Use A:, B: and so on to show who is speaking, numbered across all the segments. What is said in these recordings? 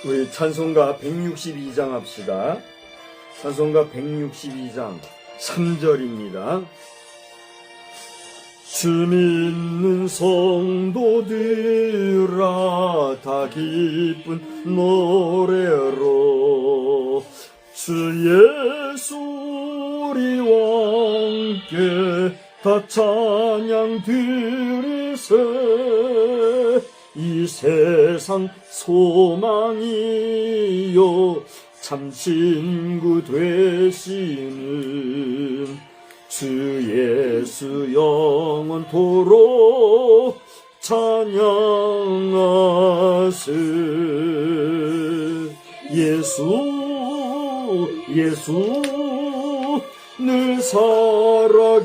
A: 우리 찬송가 162장 합시다. 찬송가 162장 3절입니다. 주 믿는 성도들아 다 기쁜 노래로 주 예수 우리와 함께 다 찬양 드리세. 이 세상 소망이요 참 친구 되시는 주 예수 영원토록 찬양하세. 예수 늘 살아계셔서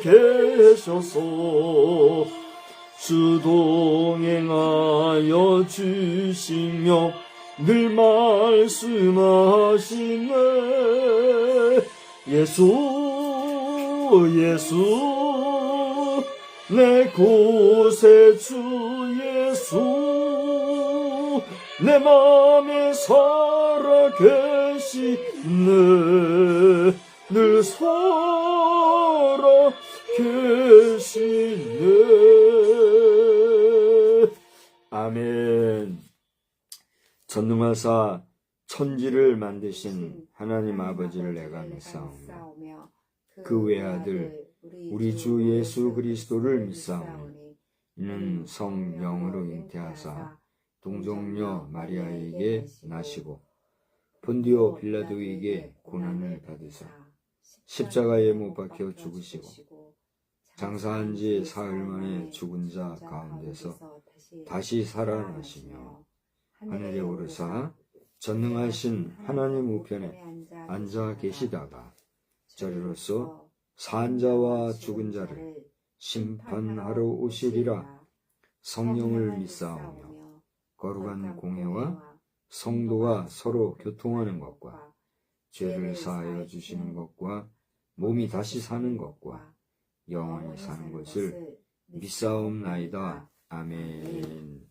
A: 주 동행하여 주시며 늘 말씀하시네. 예수 내 곳에 주 예수 내 맘에 살아계시네. 늘 살아계시네. 아멘. 전능하사 천지를 만드신 하나님 아버지를 내가 믿사오며 그 외아들 우리 주 예수 그리스도를 믿사오니 이는 성령으로 잉태하사 동정녀 마리아에게 나시고 본디오 빌라도에게 고난을 받으사 십자가에 못 박혀 죽으시고 장사한 지 사흘 만에 죽은 자 가운데서 다시 살아나시며 하늘에 오르사 전능하신 하나님 우편에 앉아 계시다가 저리로서 산 자와 죽은 자를 심판하러 오시리라. 성령을 믿사오며 거룩한 공회와 성도가 서로 교통하는 것과 죄를 사하여 주시는 것과 몸이 다시 사는 것과 영원히 사는 것을 믿사옵나이다. 아멘.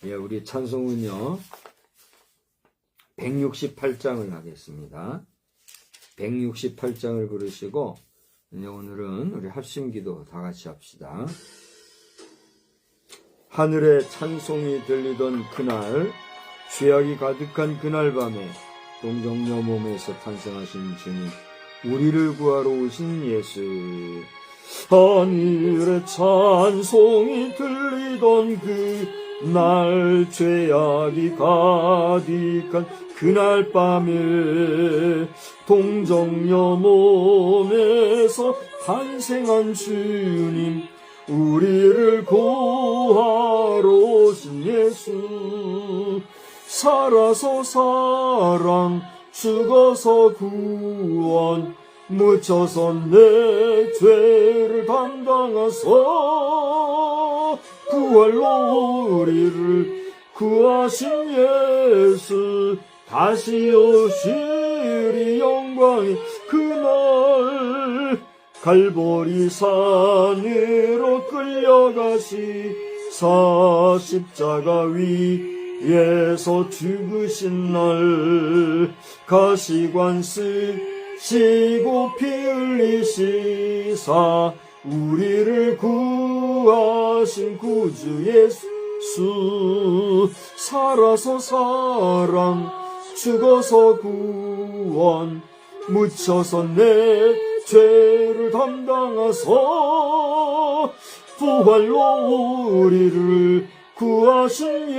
A: 예, 우리 찬송은요 168장을 하겠습니다. 168장을 부르시고 오늘은 우리 합심기도 다 같이 합시다. 하늘에 찬송이 들리던 그날, 죄악이 가득한 그날 밤에 동정녀 몸에서 탄생하신 주님, 우리를 구하러 오신 예수. 하늘에 찬송이 들리던 그날, 죄악이 가득한 그날 밤에 동정녀 몸에서 탄생한 주님, 우리를 구하러 오신 예수. 살아서 사랑, 죽어서 구원, 묻혀서 내 죄를 담당하사 부활로 우리를 구하신 예수. 다시 오시리 영광의 그날, 갈보리 산으로 끌려가시사 십자가 위에서 죽으신 날, 가시관 쓰시고 피 흘리시사 우리를 구하신 구주 예수. 살아서 사랑, 죽어서 구원, 묻혀서 내 죄를 담당하사 부활로 우리를 구하신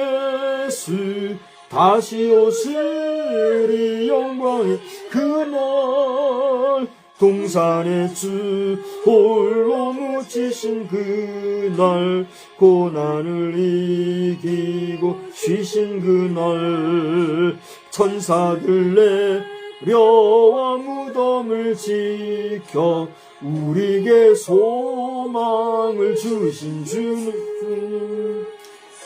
A: 예수. 다시 오시리 영광의 그날, 동산의 주 홀로 묻히신 그날, 고난을 이기고 쉬신 그날, 천사들 내려와 무덤을 지켜 우리에게 소망을 주신 주는,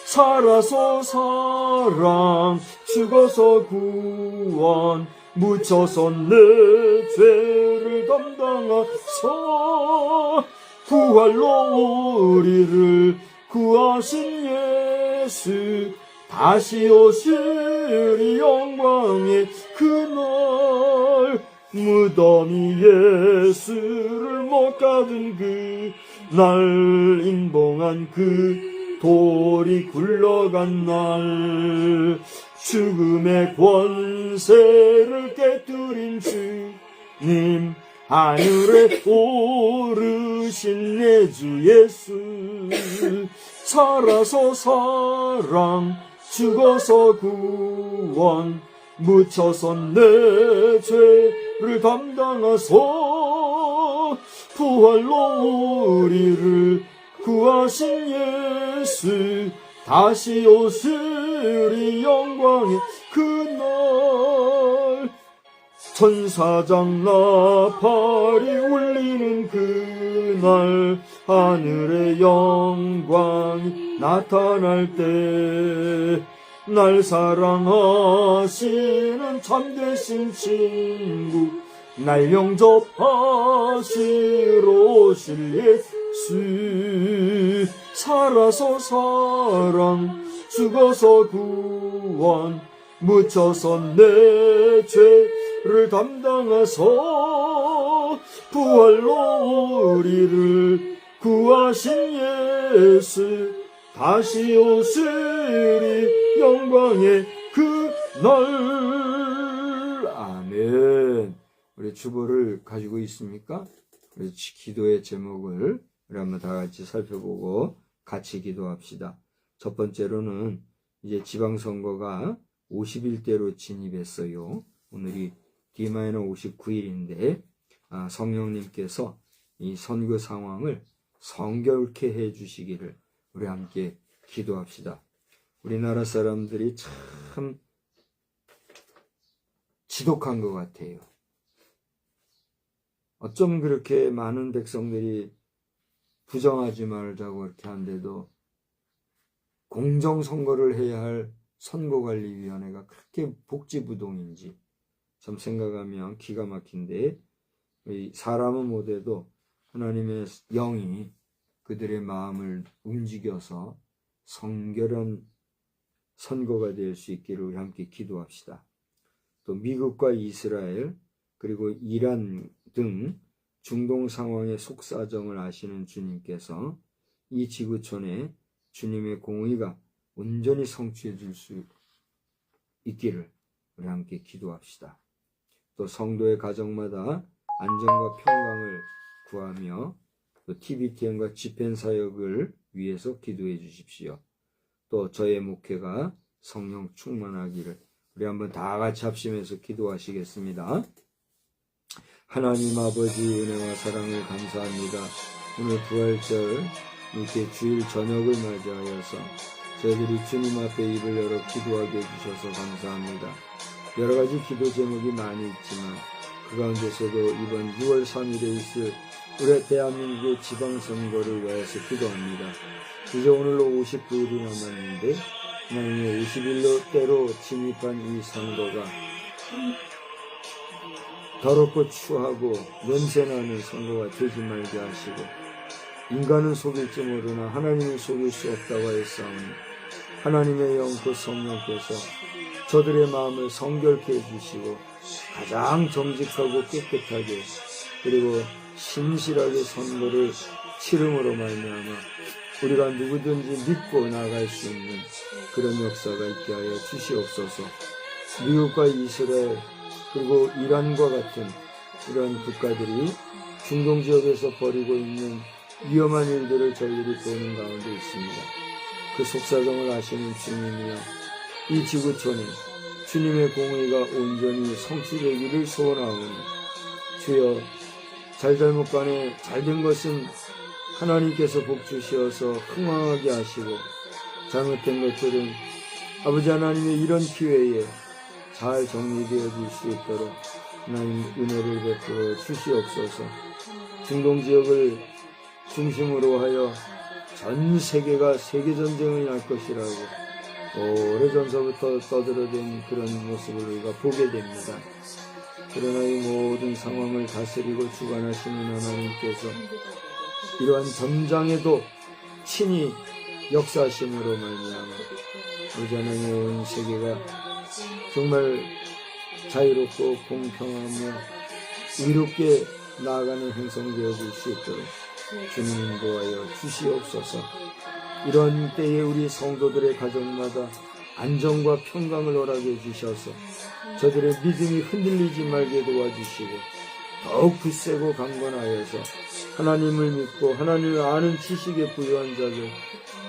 A: 살아서 사랑, 죽어서 구원, 묻혀서 내 죄를 담당하사 부활로 우리를 구하신 예수 다시 오시리 영광의 그날 무덤이 예수를 못 가둔 그날 인봉한 그 돌이 굴러간 날 죽음의 권세를 깨뜨린 주님 하늘에 오르신 내 주 예수 살아서 사랑 죽어서 구원 묻혀서 내 죄를 담당하소 부활로 우리를 구하신 예수 다시 오시리 영광의 그날 천사장 나팔이 울리는 그날 하늘의 영광이 나타날 때 날 사랑하시는 참되신 친구 날 영접하시러 오실 예수 살아서 사랑 죽어서 구원 묻혀서 내 죄를 담당하소 부활로 우리를 구하신 예수 다시 오시리 영광의 그날 아멘. 우리 주보를 가지고 있습니까? 우리 기도의 제목을 우리 한번 다 같이 살펴보고 같이 기도합시다. 첫 번째로는 이제 지방선거가 50일대로 진입했어요. 오늘이 D-59일인데 성령님께서 이 선거 상황을 성결케 해주시기를 우리 함께 기도합시다. 우리나라 사람들이 참 지독한 것 같아요. 어쩜 그렇게 많은 백성들이 부정하지 말자고 이렇게 한데도 공정선거를 해야 할 선거관리위원회가 그렇게 복지부동인지 참 생각하면 기가 막힌데 사람은 못해도 하나님의 영이 그들의 마음을 움직여서 성결한 선거가 될 수 있기를 우리 함께 기도합시다. 또 미국과 이스라엘 그리고 이란 등 중동 상황의 속사정을 아시는 주님께서 이 지구촌에 주님의 공의가 온전히 성취해 줄 수 있기를 우리 함께 기도합시다. 또 성도의 가정마다 안전과 평강을 구하며 또 TBTN과 집행사역을 위해서 기도해 주십시오. 또 저의 목회가 성령 충만하기를 우리 한번 다 같이 합심해서 기도하시겠습니다. 하나님 아버지 은혜와 사랑을 감사합니다. 오늘 부활절 이렇게 주일 저녁을 맞이하여서 저희들이 주님 앞에 입을 열어 기도하게 해주셔서 감사합니다. 여러 가지 기도 제목이 많이 있지만 그 가운데서도 이번 6월 3일에 있을 우리 대한민국의 지방선거를 위해서 기도합니다. 이제 오늘로 59일이 남았는데 하나님의 50일대로 진입한 이 선거가 더럽고 추하고 냄새나는 선거가 되지 말게 하시고 인간은 속일지 모르나 하나님은 속일 수 없다고 하였사오니 하나님의 영 그 성령께서 저들의 마음을 성결케 해주시고 가장 정직하고 깨끗하게 그리고 신실하게 선거를 치름으로 말미암아 우리가 누구든지 믿고 나갈 수 있는 그런 역사가 있게 하여 주시옵소서. 미국과 이스라엘 그리고 이란과 같은 이러한 국가들이 중동 지역에서 벌이고 있는 위험한 일들을 저희들이 보는 가운데 있습니다. 그 속사정을 아시는 주님이여 이 지구촌에 주님의 공의가 온전히 성취되기를 소원하오니 주여 잘잘못 간에 잘된 것은 하나님께서 복주시어서 흥왕하게 하시고 잘못된 것들은 아버지 하나님의 이런 기회에 잘 정리되어질 수 있도록 하나님 은혜를 베풀어 주시옵소서. 중동 지역을 중심으로 하여 전 세계가 세계전쟁을 날 것이라고 오래전서부터 떠들어댄 그런 모습을 우리가 보게 됩니다. 그러나 이 모든 상황을 다스리고 주관하시는 하나님께서 이러한 전장에도 친히 역사하심으로 말미암아 우리 하나님의 온 세계가 정말 자유롭고 공평하며 이롭게 나아가는 행성되어질 수 있도록 주님 인도하여 주시옵소서. 이런 때에 우리 성도들의 가정마다 안정과 평강을 허락해 주셔서 저들의 믿음이 흔들리지 말게 도와주시고 더욱 굳세고 강건하여서 하나님을 믿고 하나님을 아는 지식에 부유한 자들,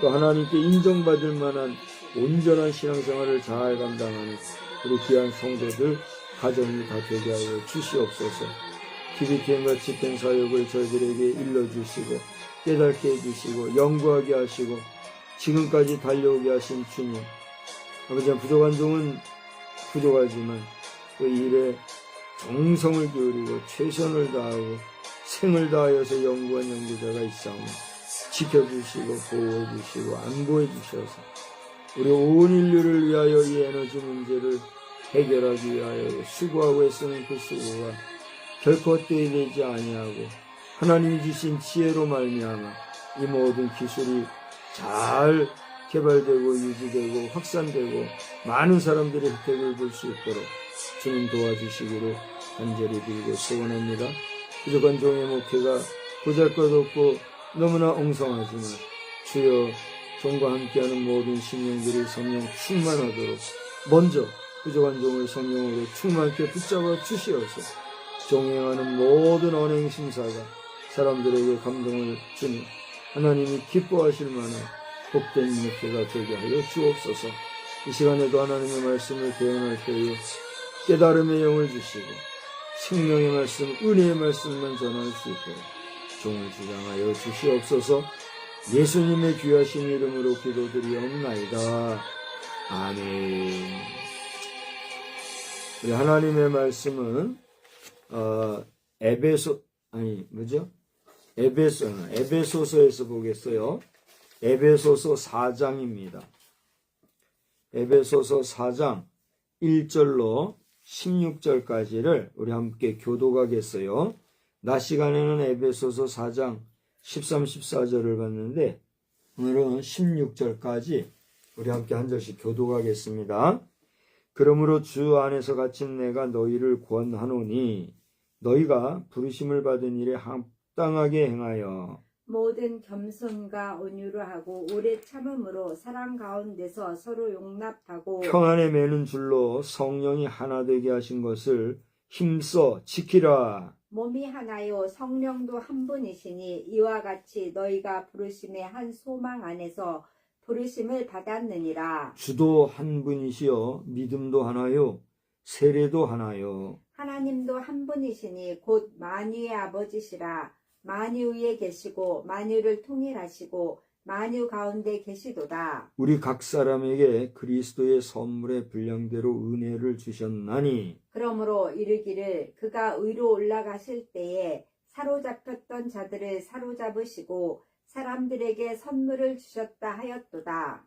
A: 또 하나님께 인정받을 만한 온전한 신앙생활을 잘 감당하는 우리 귀한 성도들 가정이 다 되게 하여 주시옵소서. 기비팀같이 된 사역을 저희들에게 일러주시고 깨닫게 해주시고 연구하게 하시고 지금까지 달려오게 하신 주님, 아버지, 부족한 종은 부족하지만 그 일에 정성을 기울이고 최선을 다하고 생을 다하여서 연구한 연구자가 있사오니 지켜주시고 보호해주시고 안보해주셔서 우리 온 인류를 위하여 이 에너지 문제를 해결하기 위하여 수고하고 애쓰는 그 수고가 결코 헛되이 되지 아니하고 하나님이 주신 지혜로 말미암아 이 모든 기술이 잘 개발되고 유지되고 확산되고 많은 사람들의 혜택을 볼 수 있도록 주님 도와주시기를 간절히 빌고 소원합니다. 부족한 종의 목회가 보잘것없고 너무나 엉성하지만 주여 종과 함께하는 모든 심령들이 성령 충만하도록 먼저 부족한 종을 성령으로 충만케 붙잡아 주시어서 종행하는 모든 언행 심사가 사람들에게 감동을 주니 하나님이 기뻐하실 만한 복된 목회가 되게 하여 주옵소서. 이 시간에도 하나님의 말씀을 대언할 때에 깨달음의 영을 주시고 생명의 말씀, 은혜의 말씀만 전할 수 있도록 종을 주장하여 주시옵소서. 예수님의 귀하신 이름으로 기도드리옵나이다. 아멘. 우리 하나님의 말씀은 에베소서에서 보겠어요. 에베소서 4장입니다. 에베소서 4장 1절로 16절까지를 우리 함께 교독하겠어요. 낮 시간에는 에베소서 4장 13, 14절을 봤는데 오늘은 16절까지 우리 함께 한 절씩 교독하겠습니다. 그러므로 주 안에서 갇힌 내가 너희를 권하노니 너희가 부르심을 받은 일에 합당하게 행하여
B: 모든 겸손과 온유로 하고 오래 참음으로 사랑 가운데서 서로 용납하고
A: 평안에 매는 줄로 성령이 하나 되게 하신 것을 힘써 지키라.
B: 몸이 하나요 성령도 한 분이시니 이와 같이 너희가 부르심의 한 소망 안에서 부르심을 받았느니라.
A: 주도 한 분이시요 믿음도 하나요 세례도 하나요.
B: 하나님도 한 분이시니 곧 만유의 아버지시라. 만유 위에 계시고 만유를 통일하시고 만유 가운데 계시도다.
A: 우리 각 사람에게 그리스도의 선물의 분량대로 은혜를 주셨나니
B: 그러므로 이르기를 그가 위로 올라가실 때에 사로잡혔던 자들을 사로잡으시고 사람들에게 선물을 주셨다 하였도다.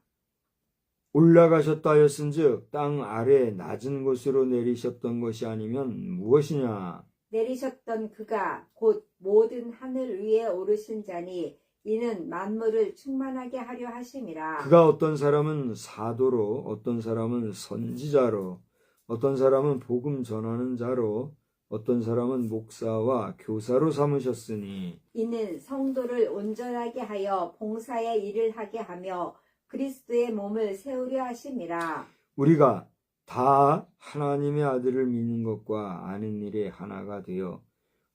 A: 올라가셨다 하였은즉 땅 아래 낮은 곳으로 내리셨던 것이 아니면 무엇이냐.
B: 내리셨던 그가 곧 모든 하늘 위에 오르신 자니 이는 만물을 충만하게 하려 하심이라.
A: 그가 어떤 사람은 사도로 어떤 사람은 선지자로 어떤 사람은 복음 전하는 자로 어떤 사람은 목사와 교사로 삼으셨으니
B: 이는 성도를 온전하게 하여 봉사의 일을 하게 하며 그리스도의 몸을 세우려 하심이라.
A: 우리가 다 하나님의 아들을 믿는 것과 아는 일에 하나가 되어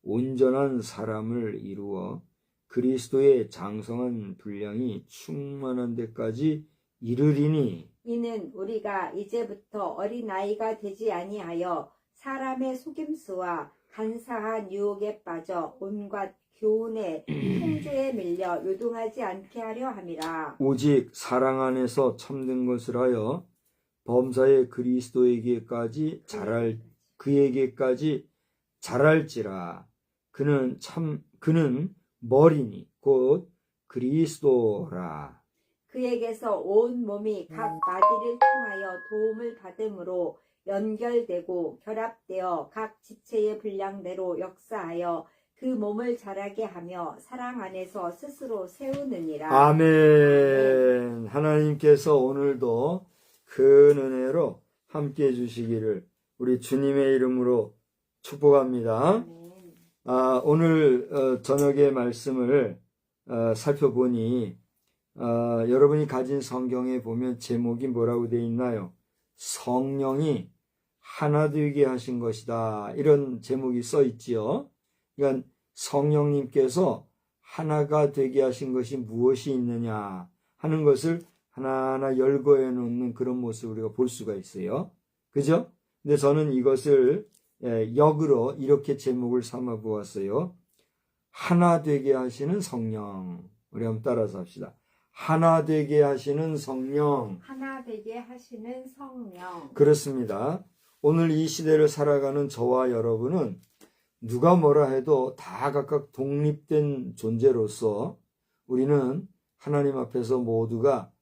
A: 온전한 사람을 이루어 그리스도의 장성한 분량이 충만한 데까지 이르리니
B: 이는 우리가 이제부터 어린아이가 되지 아니하여 사람의 속임수와 간사한 유혹에 빠져 온갖 교훈의 풍조에 밀려 요동하지 않게 하려 함이라.
A: 오직 사랑 안에서 참된 것을 하여 범사의 그리스도에게까지 자랄지라. 그는 머리니 곧 그리스도라.
B: 그에게서 온 몸이 각 마디를 통하여 도움을 받음으로 연결되고 결합되어 각 지체의 분량대로 역사하여 그 몸을 자라게 하며 사랑 안에서 스스로 세우느니라.
A: 아멘. 하나님께서 오늘도 큰 은혜로 함께 해주시기를 우리 주님의 이름으로 축복합니다.
B: 아멘.
A: 오늘 저녁의 말씀을 살펴보니 여러분이 가진 성경에 보면 제목이 뭐라고 되어 있나요? 성령이 하나 되게 하신 것이다. 이런 제목이 써 있지요. 그러니까 성령님께서 하나가 되게 하신 것이 무엇이 있느냐 하는 것을 하나하나 열거해 놓는 그런 모습을 우리가 볼 수가 있어요. 그죠? 근데 저는 이것을 역으로 이렇게 제목을 삼아 보았어요. 하나 되게 하시는 성령. 우리 한번 따라서 합시다. 하나 되게 하시는 성령.
B: 하나 되게 하시는 성령.
A: 그렇습니다. 오늘 이 시대를 살아가는 저와 여러분은 누가 뭐라 해도 다 각각 독립된 존재로서 우리는 하나님 앞에서 모두가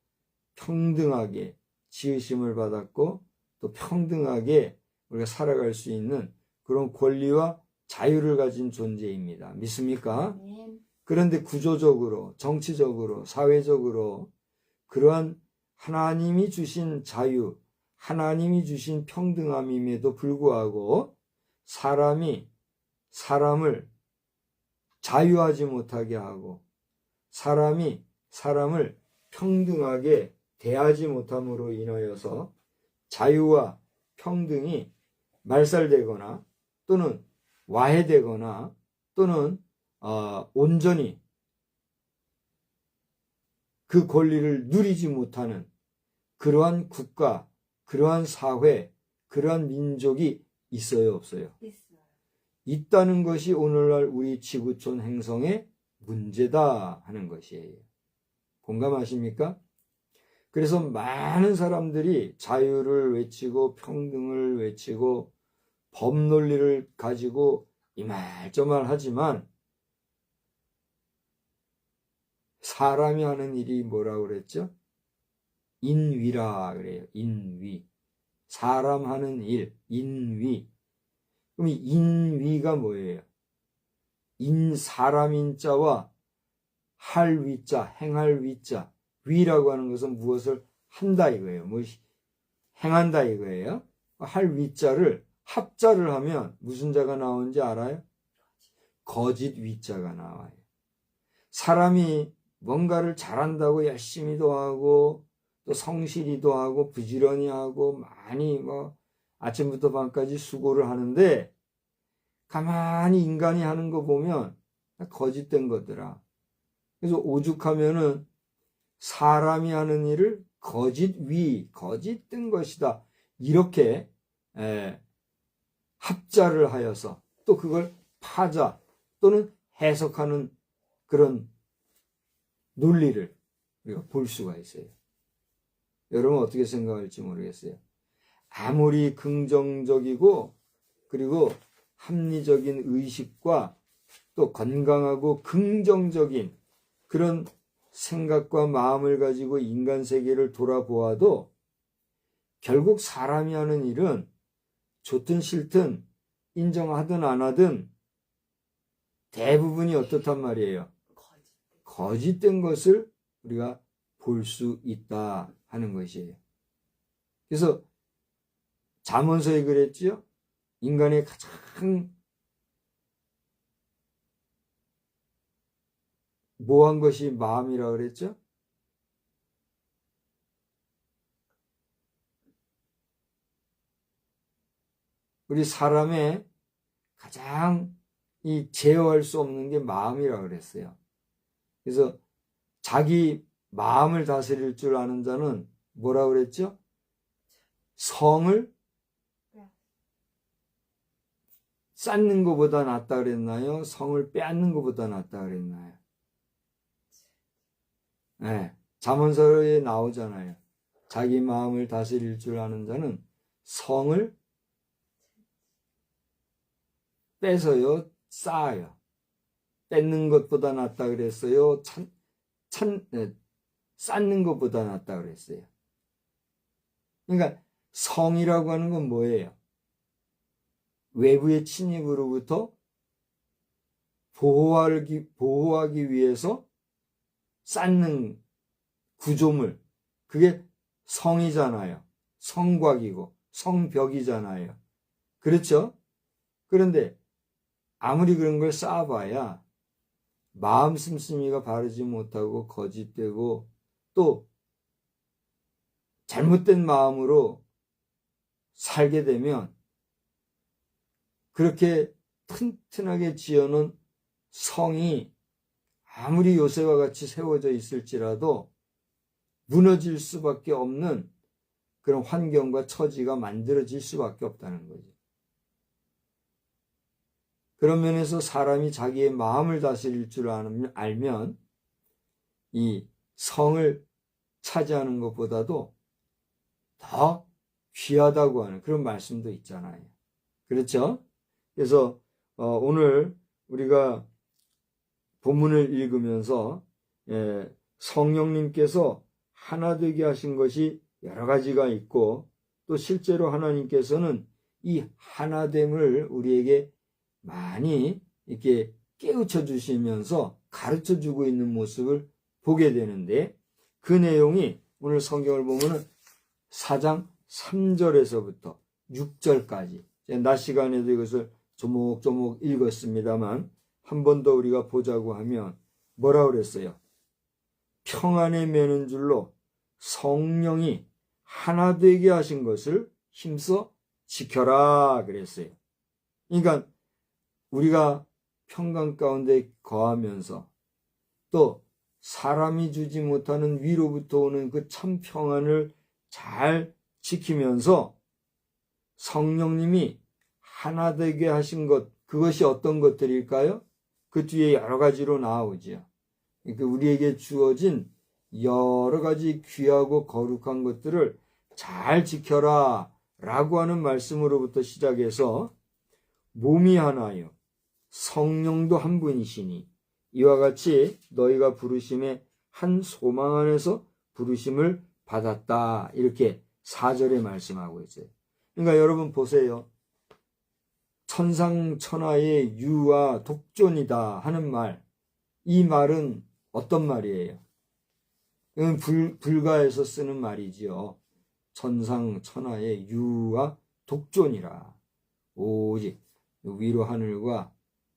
A: 평등하게 지으심을 받았고 또 평등하게 우리가 살아갈 수 있는 그런 권리와 자유를 가진 존재입니다. 믿습니까?
B: 아멘.
A: 그런데 구조적으로, 정치적으로, 사회적으로 그러한 하나님이 주신 자유, 하나님이 주신 평등함임에도 불구하고 사람이 사람을 자유하지 못하게 하고 사람이 사람을 평등하게 대하지 못함으로 인하여서 자유와 평등이 말살되거나 또는 와해되거나 또는 온전히 그 권리를 누리지 못하는 그러한 국가, 그러한 사회, 그러한 민족이 있어요, 없어요?
B: 있어요.
A: 있다는 것이 오늘날 우리 지구촌 행성의 문제다 하는 것이에요. 공감하십니까? 그래서 많은 사람들이 자유를 외치고 평등을 외치고 법 논리를 가지고 이말저말 하지만 사람이 하는 일이 뭐라고 그랬죠? 인위라 그래요. 인위. 사람 하는 일, 인위. 그럼 이 인위가 뭐예요? 사람인자와 할 위자, 행할 위자. 위라고 하는 것은 무엇을 한다 이거예요. 행한다 이거예요. 할 위자를 합자를 하면 무슨 자가 나오는지 알아요? 거짓 위자가 나와요. 사람이 뭔가를 잘한다고 열심히도 하고 또 성실히도 하고 부지런히 하고 많이 아침부터 밤까지 수고를 하는데 가만히 인간이 하는 거 보면 거짓된 거더라. 그래서 오죽하면은 사람이 하는 일을 거짓된 것이다. 이렇게 합자를 하여서 또 그걸 파자 또는 해석하는 그런 논리를 우리가 볼 수가 있어요. 여러분 어떻게 생각할지 모르겠어요. 아무리 긍정적이고 그리고 합리적인 의식과 또 건강하고 긍정적인 그런 생각과 마음을 가지고 인간 세계를 돌아보아도 결국 사람이 하는 일은 좋든 싫든 인정하든 안 하든 대부분이 어떻단 말이에요. 거짓된 것을 우리가 볼 수 있다 하는 것이에요. 그래서 잠언서에 그랬지요. 인간의 가장 모한 것이 마음이라 그랬죠. 우리 사람의 가장 제어할 수 없는 게 마음이라 그랬어요. 그래서 자기 마음을 다스릴 줄 아는 자는 뭐라 그랬죠? 성을 쌓는 것보다 낫다 그랬나요? 성을 빼앗는 것보다 낫다 그랬나요? 네, 잠언서에 나오잖아요. 자기 마음을 다스릴 줄 아는 자는 성을 빼서요, 쌓아요. 뺏는 것보다 낫다 그랬어요. 쌓는 것보다 낫다 그랬어요. 그러니까 성이라고 하는 건 뭐예요? 외부의 침입으로부터 보호하기 위해서 쌓는 구조물, 그게 성이잖아요. 성곽이고 성벽이잖아요. 그렇죠? 그런데 아무리 그런 걸 쌓아봐야 마음 씀씀이가 바르지 못하고 거짓되고 또 잘못된 마음으로 살게 되면 그렇게 튼튼하게 지어놓은 성이 아무리 요새와 같이 세워져 있을지라도 무너질 수밖에 없는 그런 환경과 처지가 만들어질 수밖에 없다는 거죠. 그런 면에서 사람이 자기의 마음을 다스릴 줄 알면 이 성을 차지하는 것보다도 더 귀하다고 하는 그런 말씀도 있잖아요. 그렇죠? 그래서 오늘 우리가 본문을 읽으면서 성령님께서 하나 되게 하신 것이 여러 가지가 있고 또 실제로 하나님께서는 이 하나됨을 우리에게 많이 이렇게 깨우쳐 주시면서 가르쳐 주고 있는 모습을 보게 되는데 그 내용이 오늘 성경을 보면은 4장 3절에서부터 6절까지 낮 시간에도 이것을 조목조목 읽었습니다만 한 번 더 우리가 보자고 하면 뭐라 그랬어요? 평안에 매는 줄로 성령이 하나 되게 하신 것을 힘써 지켜라 그랬어요. 그러니까 우리가 평강 가운데 거하면서 또 사람이 주지 못하는 위로부터 오는 그 참 평안을 잘 지키면서 성령님이 하나 되게 하신 것, 그것이 어떤 것들일까요? 그 뒤에 여러 가지로 나오죠. 그러니까 우리에게 주어진 여러 가지 귀하고 거룩한 것들을 잘 지켜라 라고 하는 말씀으로부터 시작해서 몸이 하나요 성령도 한 분이시니 이와 같이 너희가 부르심의 한 소망 안에서 부르심을 받았다. 이렇게 4절에 말씀하고 있어요. 그러니까 여러분 보세요. 천상천하의 유와 독존이다 하는 말. 이 말은 어떤 말이에요? 이건 불가에서 쓰는 말이지요. 천상천하의 유와 독존이라. 오직 위로 하늘과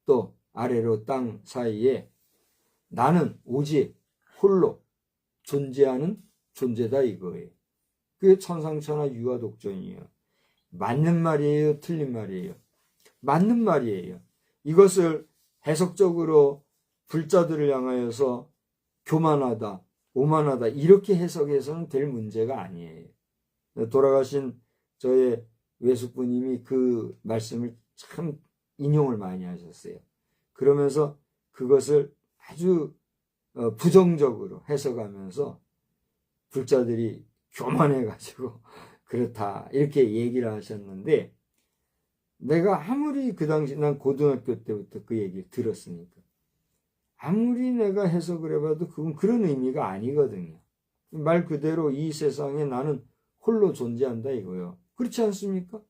A: 또 아래로 땅 사이에 나는 오직 홀로 존재하는 존재다 이거예요. 그게 천상천하 유아 독존이에요. 맞는 말이에요? 틀린 말이에요? 맞는 말이에요. 이것을 해석적으로 불자들을 향하여서 교만하다, 오만하다 이렇게 해석해서는 될 문제가 아니에요. 돌아가신 저의 외숙부님이 그 말씀을 참 인용을 많이 하셨어요. 그러면서 그것을 아주 부정적으로 해석하면서 불자들이 교만해가지고 그렇다 이렇게 얘기를 하셨는데 내가 아무리 그 당시 난 고등학교 때부터 그 얘기를 들었으니까 아무리 내가 해석을 해봐도 그건 그런 의미가 아니거든요. 말 그대로 이 세상에 나는 홀로 존재한다 이거요. 그렇지 않습니까?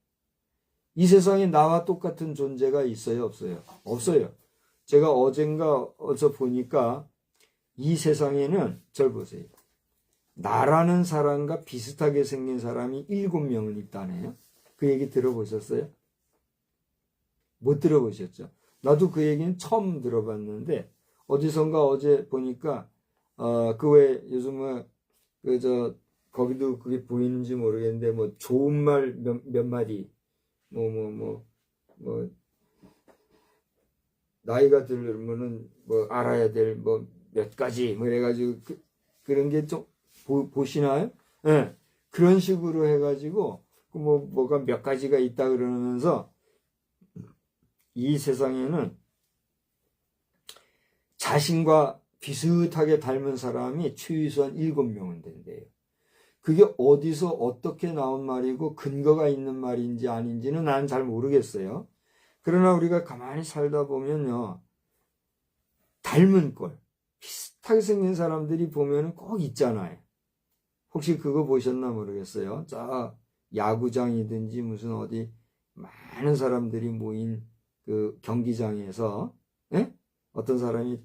A: 이 세상에 나와 똑같은 존재가 있어요? 없어요? 없어요. 제가 어서 보니까 이 세상에는 절 보세요. 나라는 사람과 비슷하게 생긴 사람이 7명은 있다네요. 그 얘기 들어보셨어요? 못 들어보셨죠? 나도 그 얘기는 처음 들어봤는데 어디선가 어제 보니까 그 왜 요즘은 거기도 그게 보이는지 모르겠는데 뭐 좋은 말 몇 마디 뭐 나이가 들면은 뭐 알아야 될 뭐 몇 가지 뭐 이래가지고 그런 게 좀 보시나요? 예. 네. 그런 식으로 해가지고 뭐가 몇 가지가 있다 그러면서 이 세상에는 자신과 비슷하게 닮은 사람이 최소한 7명은 된대요. 그게 어디서 어떻게 나온 말이고 근거가 있는 말인지 아닌지는 난 잘 모르겠어요. 그러나 우리가 가만히 살다 보면요. 닮은 꼴, 비슷하게 생긴 사람들이 보면 꼭 있잖아요. 혹시 그거 보셨나 모르겠어요. 저 야구장이든지 무슨 어디 많은 사람들이 모인 그 경기장에서 예? 어떤 사람이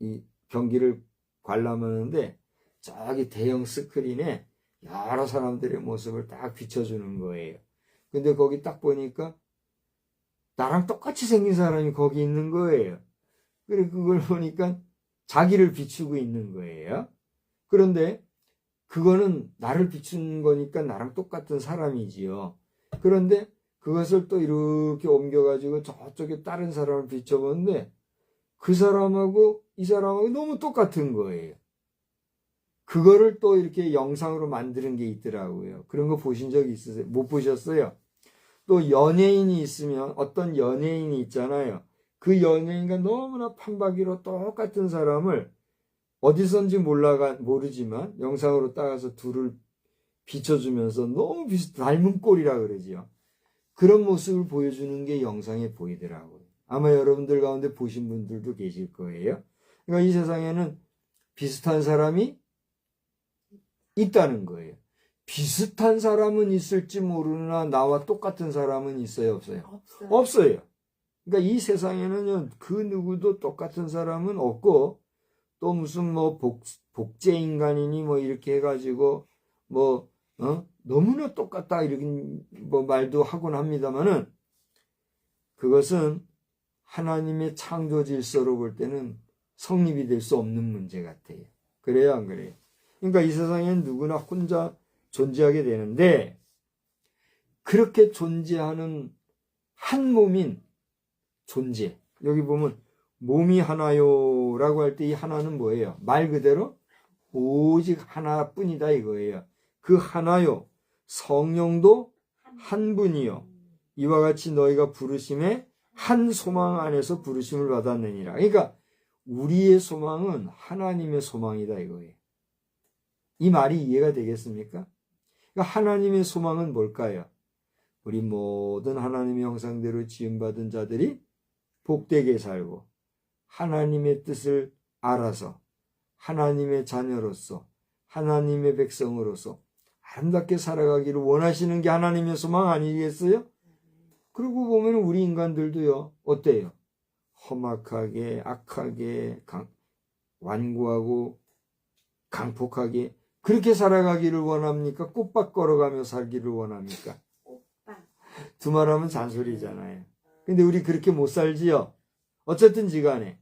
A: 이 경기를 관람하는데 저기 대형 스크린에 여러 사람들의 모습을 딱 비춰주는 거예요. 근데 거기 딱 보니까 나랑 똑같이 생긴 사람이 거기 있는 거예요. 그래 그걸 보니까 자기를 비추고 있는 거예요. 그런데 그거는 나를 비추는 거니까 나랑 똑같은 사람이지요. 그런데 그것을 또 이렇게 옮겨가지고 저쪽에 다른 사람을 비춰보는데 그 사람하고 이 사람하고 너무 똑같은 거예요. 그거를 또 이렇게 영상으로 만드는 게 있더라고요. 그런 거 보신 적 있으세요? 못 보셨어요? 또 연예인이 있으면 어떤 연예인이 있잖아요. 그 연예인과 너무나 판박이로 똑같은 사람을 어디선지 모르지만 영상으로 따가서 둘을 비춰주면서 너무 닮은 꼴이라 그러지요. 그런 모습을 보여주는 게 영상에 보이더라고요. 아마 여러분들 가운데 보신 분들도 계실 거예요. 그러니까 이 세상에는 비슷한 사람이 있다는 거예요. 비슷한 사람은 있을지 모르나 나와 똑같은 사람은 있어요, 없어요? 없어요. 그러니까 이 세상에는 그 누구도 똑같은 사람은 없고 또 무슨 뭐 복제 인간이니 뭐 이렇게 해가지고 뭐 너무나 똑같다 이런 뭐 말도 하곤 합니다만은 그것은 하나님의 창조 질서로 볼 때는 성립이 될 수 없는 문제 같아요. 그래요, 안 그래요? 그러니까 이 세상엔 누구나 혼자 존재하게 되는데 그렇게 존재하는 한 몸인 존재. 여기 보면 몸이 하나요 라고 할 때 이 하나는 뭐예요? 말 그대로 오직 하나뿐이다 이거예요. 그 하나요. 성령도 한 분이요. 이와 같이 너희가 부르심에 한 소망 안에서 부르심을 받았느니라. 그러니까 우리의 소망은 하나님의 소망이다 이거예요. 이 말이 이해가 되겠습니까? 그러니까 하나님의 소망은 뭘까요? 우리 모든 하나님의 형상대로 지음받은 자들이 복되게 살고 하나님의 뜻을 알아서 하나님의 자녀로서 하나님의 백성으로서 아름답게 살아가기를 원하시는 게 하나님의 소망 아니겠어요? 그러고 보면 우리 인간들도요. 어때요? 험악하게 악하게 완고하고 강폭하게 그렇게 살아가기를 원합니까? 꽃밭 걸어가며 살기를 원합니까? 두 말하면 잔소리잖아요. 근데 우리 그렇게 못 살지요? 어쨌든지 간에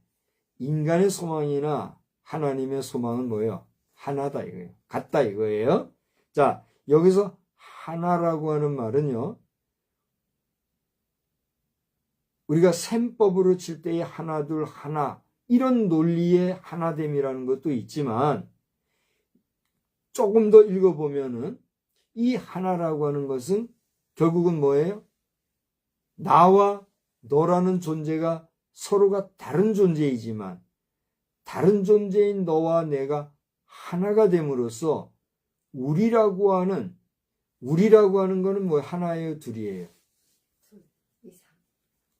A: 인간의 소망이나 하나님의 소망은 뭐예요? 하나다 이거예요. 같다 이거예요. 자, 여기서 하나라고 하는 말은요. 우리가 셈법으로 칠 때의 하나 둘 하나 이런 논리의 하나됨이라는 것도 있지만 조금 더 읽어보면은 이 하나라고 하는 것은 결국은 뭐예요? 나와 너라는 존재가 서로가 다른 존재이지만 다른 존재인 너와 내가 하나가 됨으로써 우리라고 하는 거는 뭐 하나예요, 둘이에요?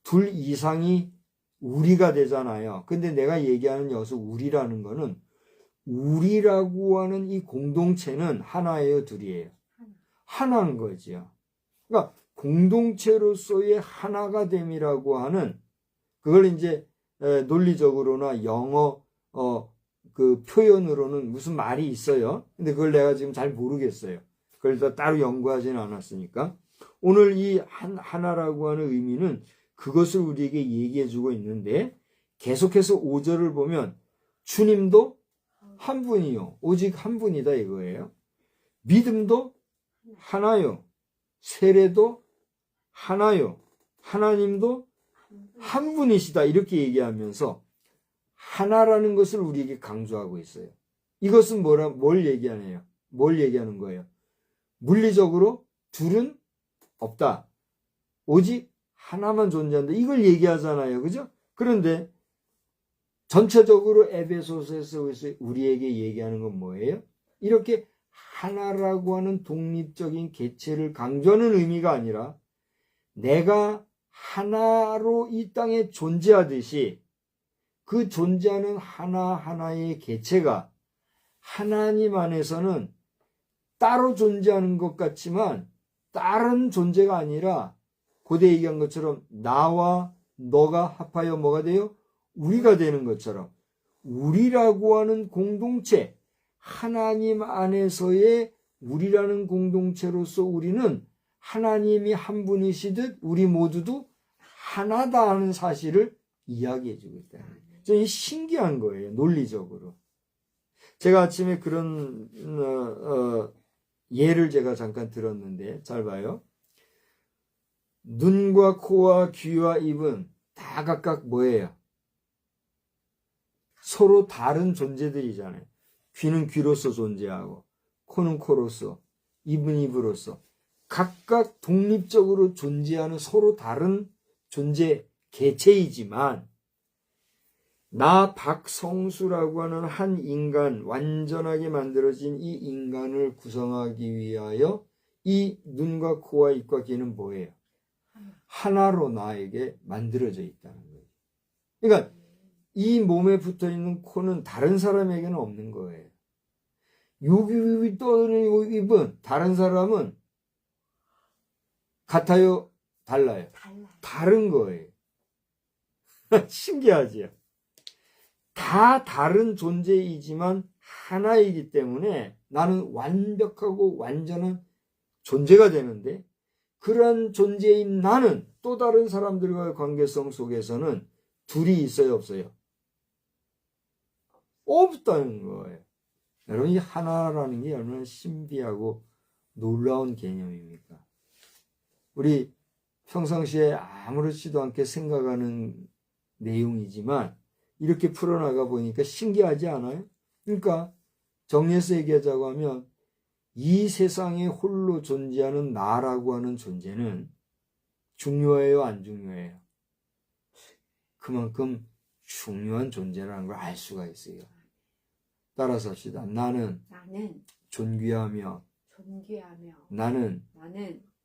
A: 둘 이상이 우리가 되잖아요. 근데 내가 얘기하는 여기서 우리라는 거는 우리라고 하는 이 공동체는 하나예요, 둘이에요? 하나인 거죠. 그러니까 공동체로서의 하나가 됨이라고 하는 그걸 이제 논리적으로나 영어 그 표현으로는 무슨 말이 있어요. 근데 그걸 내가 지금 잘 모르겠어요. 그걸 다 따로 연구하지는 않았으니까. 오늘 이 하나라고 하는 의미는 그것을 우리에게 얘기해 주고 있는데 계속해서 5절을 보면 주님도 한 분이요. 오직 한 분이다 이거예요. 믿음도 하나요. 세례도 하나요. 하나님도 한 분이시다 이렇게 얘기하면서 하나라는 것을 우리에게 강조하고 있어요. 이것은 뭘 얘기하네요? 뭘 얘기하는 거예요? 물리적으로 둘은 없다. 오직 하나만 존재한다. 이걸 얘기하잖아요. 그죠? 그런데 전체적으로 에베소서에서 우리에게 얘기하는 건 뭐예요? 이렇게 하나라고 하는 독립적인 개체를 강조하는 의미가 아니라 내가 하나로 이 땅에 존재하듯이 그 존재하는 하나하나의 개체가 하나님 안에서는 따로 존재하는 것 같지만 다른 존재가 아니라 고대 얘기한 것처럼 나와 너가 합하여 뭐가 돼요? 우리가 되는 것처럼 우리라고 하는 공동체, 하나님 안에서의 우리라는 공동체로서 우리는 하나님이 한 분이시듯 우리 모두도 하나다 하는 사실을 이야기해 주고 있다. 저는 신기한 거예요. 논리적으로. 제가 아침에 그런 예를 제가 잠깐 들었는데 잘 봐요. 눈과 코와 귀와 입은 다 각각 뭐예요? 서로 다른 존재들이잖아요. 귀는 귀로서 존재하고 코는 코로서 입은 입으로서 각각 독립적으로 존재하는 서로 다른 존재 개체이지만 나 박성수라고 하는 한 인간, 완전하게 만들어진 이 인간을 구성하기 위하여 이 눈과 코와 입과 귀는 뭐예요? 하나로 나에게 만들어져 있다는 거예요. 그러니까 이 몸에 붙어있는 코는 다른 사람에게는 없는 거예요. 여기 떠오르는 입은 다른 사람은 같아요? 달라요? 다른 거예요. 신기하지요? 다 다른 존재이지만 하나이기 때문에 나는 완벽하고 완전한 존재가 되는데 그러한 존재인 나는 또 다른 사람들과의 관계성 속에서는 둘이 있어요, 없어요? 없다는 거예요. 여러분, 이 하나라는 게 얼마나 신비하고 놀라운 개념입니까? 우리 평상시에 아무렇지도 않게 생각하는 내용이지만 이렇게 풀어나가 보니까 신기하지 않아요? 그러니까 정리해서 얘기하자고 하면 이 세상에 홀로 존재하는 나라고 하는 존재는 중요해요, 안 중요해요? 그만큼 중요한 존재라는 걸 알 수가 있어요. 따라서 합시다. 나는 존귀하며 나는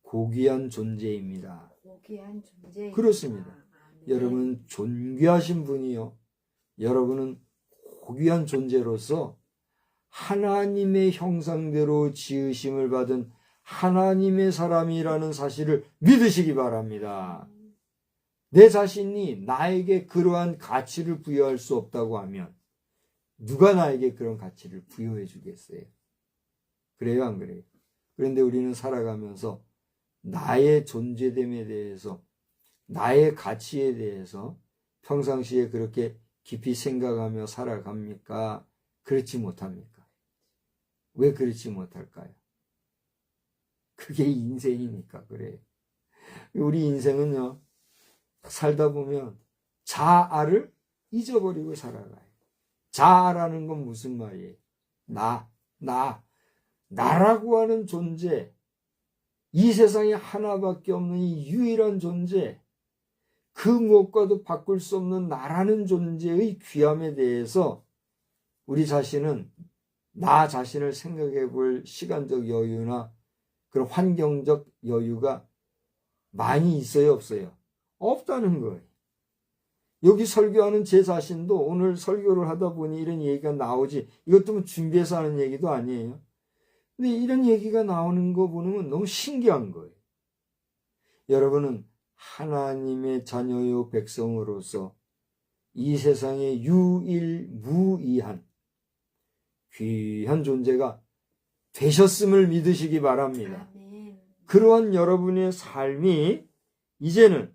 A: 고귀한 존재입니다. 그렇습니다. 여러분은 존귀하신 분이요. 여러분은 고귀한 존재로서 하나님의 형상대로 지으심을 받은 하나님의 사람이라는 사실을 믿으시기 바랍니다. 내 자신이 나에게 그러한 가치를 부여할 수 없다고 하면 누가 나에게 그런 가치를 부여해 주겠어요? 그래요, 안 그래요? 그런데 우리는 살아가면서 나의 존재됨에 대해서, 나의 가치에 대해서 평상시에 그렇게 깊이 생각하며 살아갑니까? 그렇지 못합니까? 왜 그렇지 못할까요? 그게 인생이니까 그래요. 우리 인생은요, 살다 보면 자아를 잊어버리고 살아가요. 자아라는 건 무슨 말이에요? 나라고 하는 존재, 이 세상에 하나밖에 없는 이 유일한 존재, 그 무엇과도 바꿀 수 없는 나라는 존재의 귀함에 대해서 우리 자신은 나 자신을 생각해 볼 시간적 여유나 그런 환경적 여유가 많이 있어요, 없어요? 없다는 거예요. 여기 설교하는 제 자신도 오늘 설교를 하다 보니 이런 얘기가 나오지, 이것도 뭐 준비해서 하는 얘기도 아니에요. 근데 이런 얘기가 나오는 거 보면 너무 신기한 거예요. 여러분은 하나님의 자녀요 백성으로서 이 세상에 유일무이한 귀한 존재가 되셨음을 믿으시기 바랍니다. 그러한 여러분의 삶이 이제는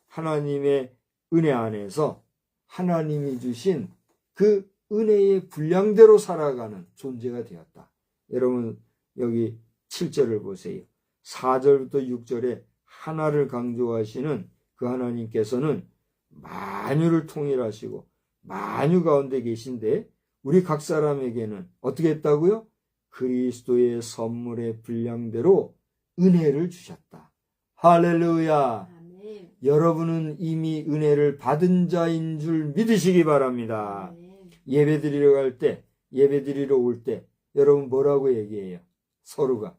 A: 하나님의 은혜 안에서 하나님이 주신 그 은혜의 분량대로 살아가는 존재가 되었다. 여러분 여기 7절을 보세요. 4절부터 6절에 하나를 강조하시는 그 하나님께서는 만유를 통일하시고 만유 가운데 계신데 우리 각 사람에게는 어떻게 했다고요? 그리스도의 선물의 분량대로 은혜를 주셨다. 할렐루야.
B: 아멘.
A: 여러분은 이미 은혜를 받은 자인 줄 믿으시기 바랍니다.
B: 아멘.
A: 예배 드리러 갈 때, 예배 드리러 올 때 여러분 뭐라고 얘기해요? 서로가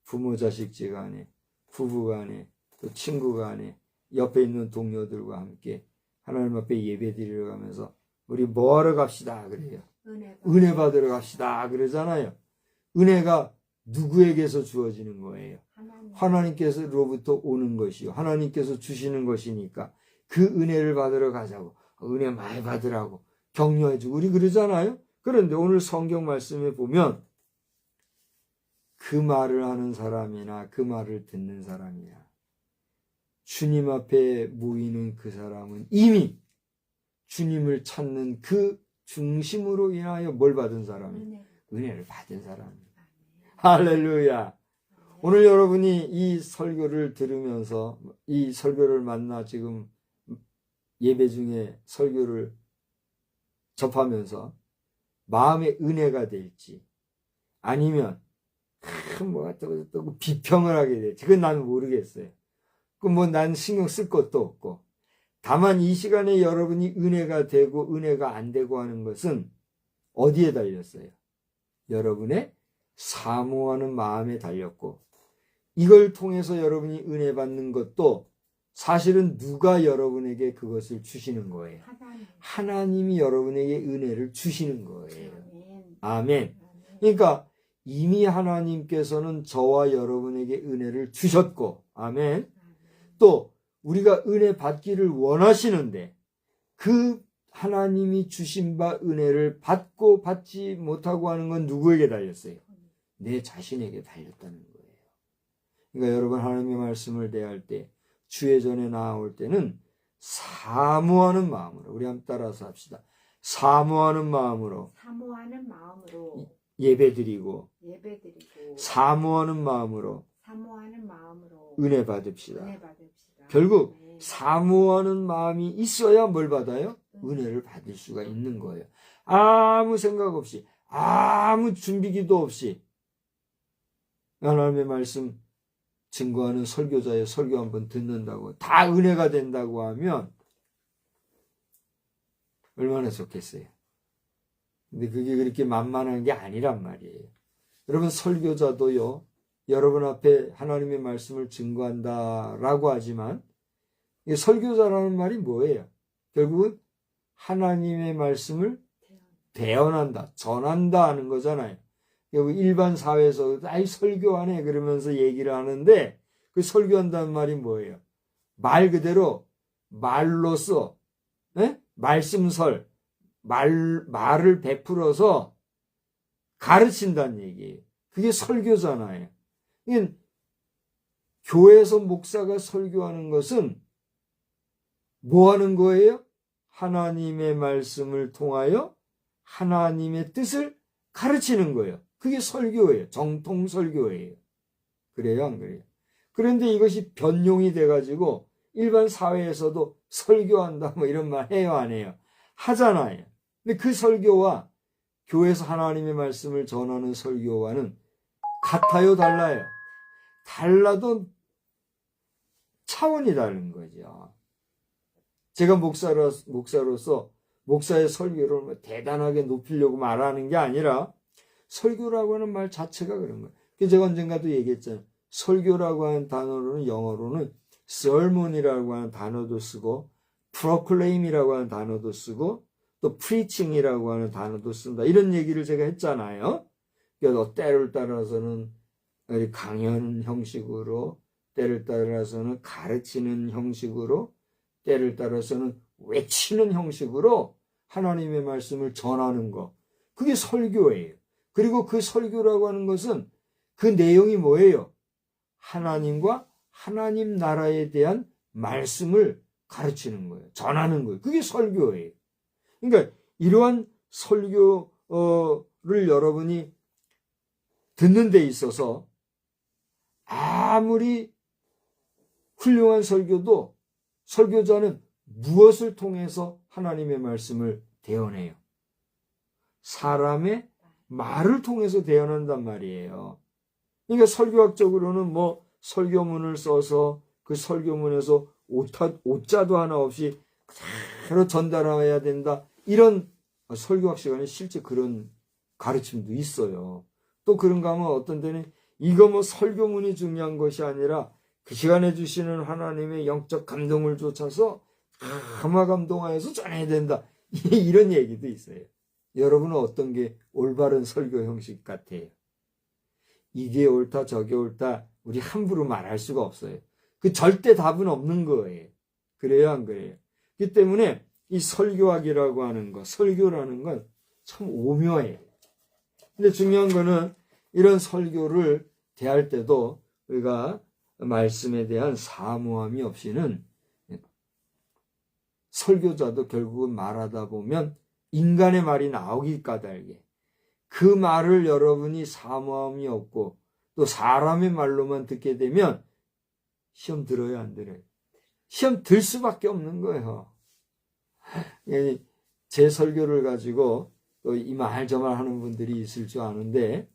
A: 부모 자식 간에, 부부 간에, 또 친구 간에, 옆에 있는 동료들과 함께 하나님 앞에 예배 드리러 가면서 우리 뭐하러 갑시다 그래요? 은혜 받으러 갑시다 그러잖아요. 은혜가 누구에게서 주어지는 거예요? 하나님께서로부터 오는 것이요. 하나님께서 주시는 것이니까 그 은혜를 받으러 가자고. 은혜 많이 받으라고 격려해주고 우리 그러잖아요. 그런데 오늘 성경 말씀에 보면 그 말을 하는 사람이나 그 말을 듣는 사람이나 주님 앞에 모이는 그 사람은 이미 주님을 찾는 그 중심으로 인하여 뭘 받은 사람이에요? 은혜를 받은 사람이에요. 할렐루야. 오늘 여러분이 이 설교를 들으면서 이 설교를 만나 지금 예배 중에 설교를 접하면서 마음의 은혜가 될지 아니면 뭐가 또 비평을 하게 될지 그건 나는 모르겠어요. 그 뭐 난 신경 쓸 것도 없고 다만 이 시간에 여러분이 은혜가 되고 은혜가 안 되고 하는 것은 어디에 달렸어요? 여러분의 사모하는 마음에 달렸고 이걸 통해서 여러분이 은혜 받는 것도 사실은 누가 여러분에게 그것을 주시는 거예요? 하나님이 여러분에게 은혜를 주시는 거예요. 아멘. 그러니까 이미 하나님께서는 저와 여러분에게 은혜를 주셨고 아멘. 또 우리가 은혜 받기를 원하시는데 그 하나님이 주신 바 은혜를 받고 받지 못하고 하는 건 누구에게 달렸어요? 내 자신에게 달렸다는 거예요. 그러니까 여러분 하나님의 말씀을 대할 때 주의 전에 나아올 때는 사모하는 마음으로 우리 한번 따라서 합시다. 사모하는 마음으로 예배드리고 사모하는 마음으로 은혜 받읍시다. 결국 사모하는 마음이 있어야 뭘 받아요? 은혜를 받을 수가 있는 거예요. 아무 생각 없이 아무 준비기도 없이 하나님의 말씀 증거하는 설교자의 설교 한번 듣는다고 다 은혜가 된다고 하면 얼마나 좋겠어요. 근데 그게 그렇게 만만한 게 아니란 말이에요. 여러분 설교자도요. 여러분 앞에 하나님의 말씀을 증거한다라고 하지만 설교자라는 말이 뭐예요? 결국은 하나님의 말씀을 대언한다, 전한다 하는 거잖아요. 일반 사회에서 아이 설교하네 그러면서 얘기를 하는데 그 설교한다는 말이 뭐예요? 말 그대로 말로써 말씀설 말을 베풀어서 가르친다는 얘기예요. 그게 설교잖아요. 교회에서 목사가 설교하는 것은 뭐 하는 거예요? 하나님의 말씀을 통하여 하나님의 뜻을 가르치는 거예요. 그게 설교예요. 정통 설교예요. 그래요, 안 그래요? 그런데 이것이 변용이 돼가지고 일반 사회에서도 설교한다 뭐 이런 말 해요, 안 해요? 하잖아요. 근데 그 설교와 교회에서 하나님의 말씀을 전하는 설교와는 같아요, 달라요? 달라도 차원이 다른 거죠. 제가 목사로서 목사의 설교를 대단하게 높이려고 말하는 게 아니라 설교라고 하는 말 자체가 그런 거예요. 제가 언젠가도 얘기했잖아요. 설교라고 하는 단어로는 영어로는 sermon이라고 하는 단어도 쓰고 proclaim이라고 하는 단어도 쓰고 또 preaching이라고 하는 단어도 쓴다. 이런 얘기를 제가 했잖아요. 그래서 때를 따라서는 강연 형식으로 때를 따라서는 가르치는 형식으로 때를 따라서는 외치는 형식으로 하나님의 말씀을 전하는 거. 그게 설교예요. 그리고 그 설교라고 하는 것은 그 내용이 뭐예요? 하나님과 하나님 나라에 대한 말씀을 가르치는 거예요. 전하는 거예요. 그게 설교예요. 그러니까 이러한 설교를 여러분이 듣는 데 있어서 아무리 훌륭한 설교도 설교자는 무엇을 통해서 하나님의 말씀을 대언해요? 사람의 말을 통해서 대언한단 말이에요. 그러니까 설교학적으로는 뭐 설교문을 써서 그 설교문에서 오자도 하나 없이 그대로 전달해야 된다. 이런 설교학 시간에 실제 그런 가르침도 있어요. 또 그런가 하면 어떤 때는 이거 뭐 설교문이 중요한 것이 아니라 그 시간에 주시는 하나님의 영적 감동을 쫓아서 감화 감동하여서 전해야 된다. 이런 얘기도 있어요. 여러분은 어떤 게 올바른 설교 형식 같아요? 이게 옳다 저게 옳다 우리 함부로 말할 수가 없어요. 그 절대 답은 없는 거예요. 그래요 안 그래요? 그렇기 때문에 이 설교학이라고 하는 거, 설교라는 건 참 오묘해요. 근데 중요한 거는 이런 설교를 대할 때도 우리가 말씀에 대한 사모함이 없이는 설교자도 결국은 말하다 보면 인간의 말이 나오기 까닭에 그 말을 여러분이 사모함이 없고 또 사람의 말로만 듣게 되면 시험 들어요, 안 들어요? 시험 들 수밖에 없는 거예요. 제 설교를 가지고 또 이 말 저 말 하는 분들이 있을 줄 아는데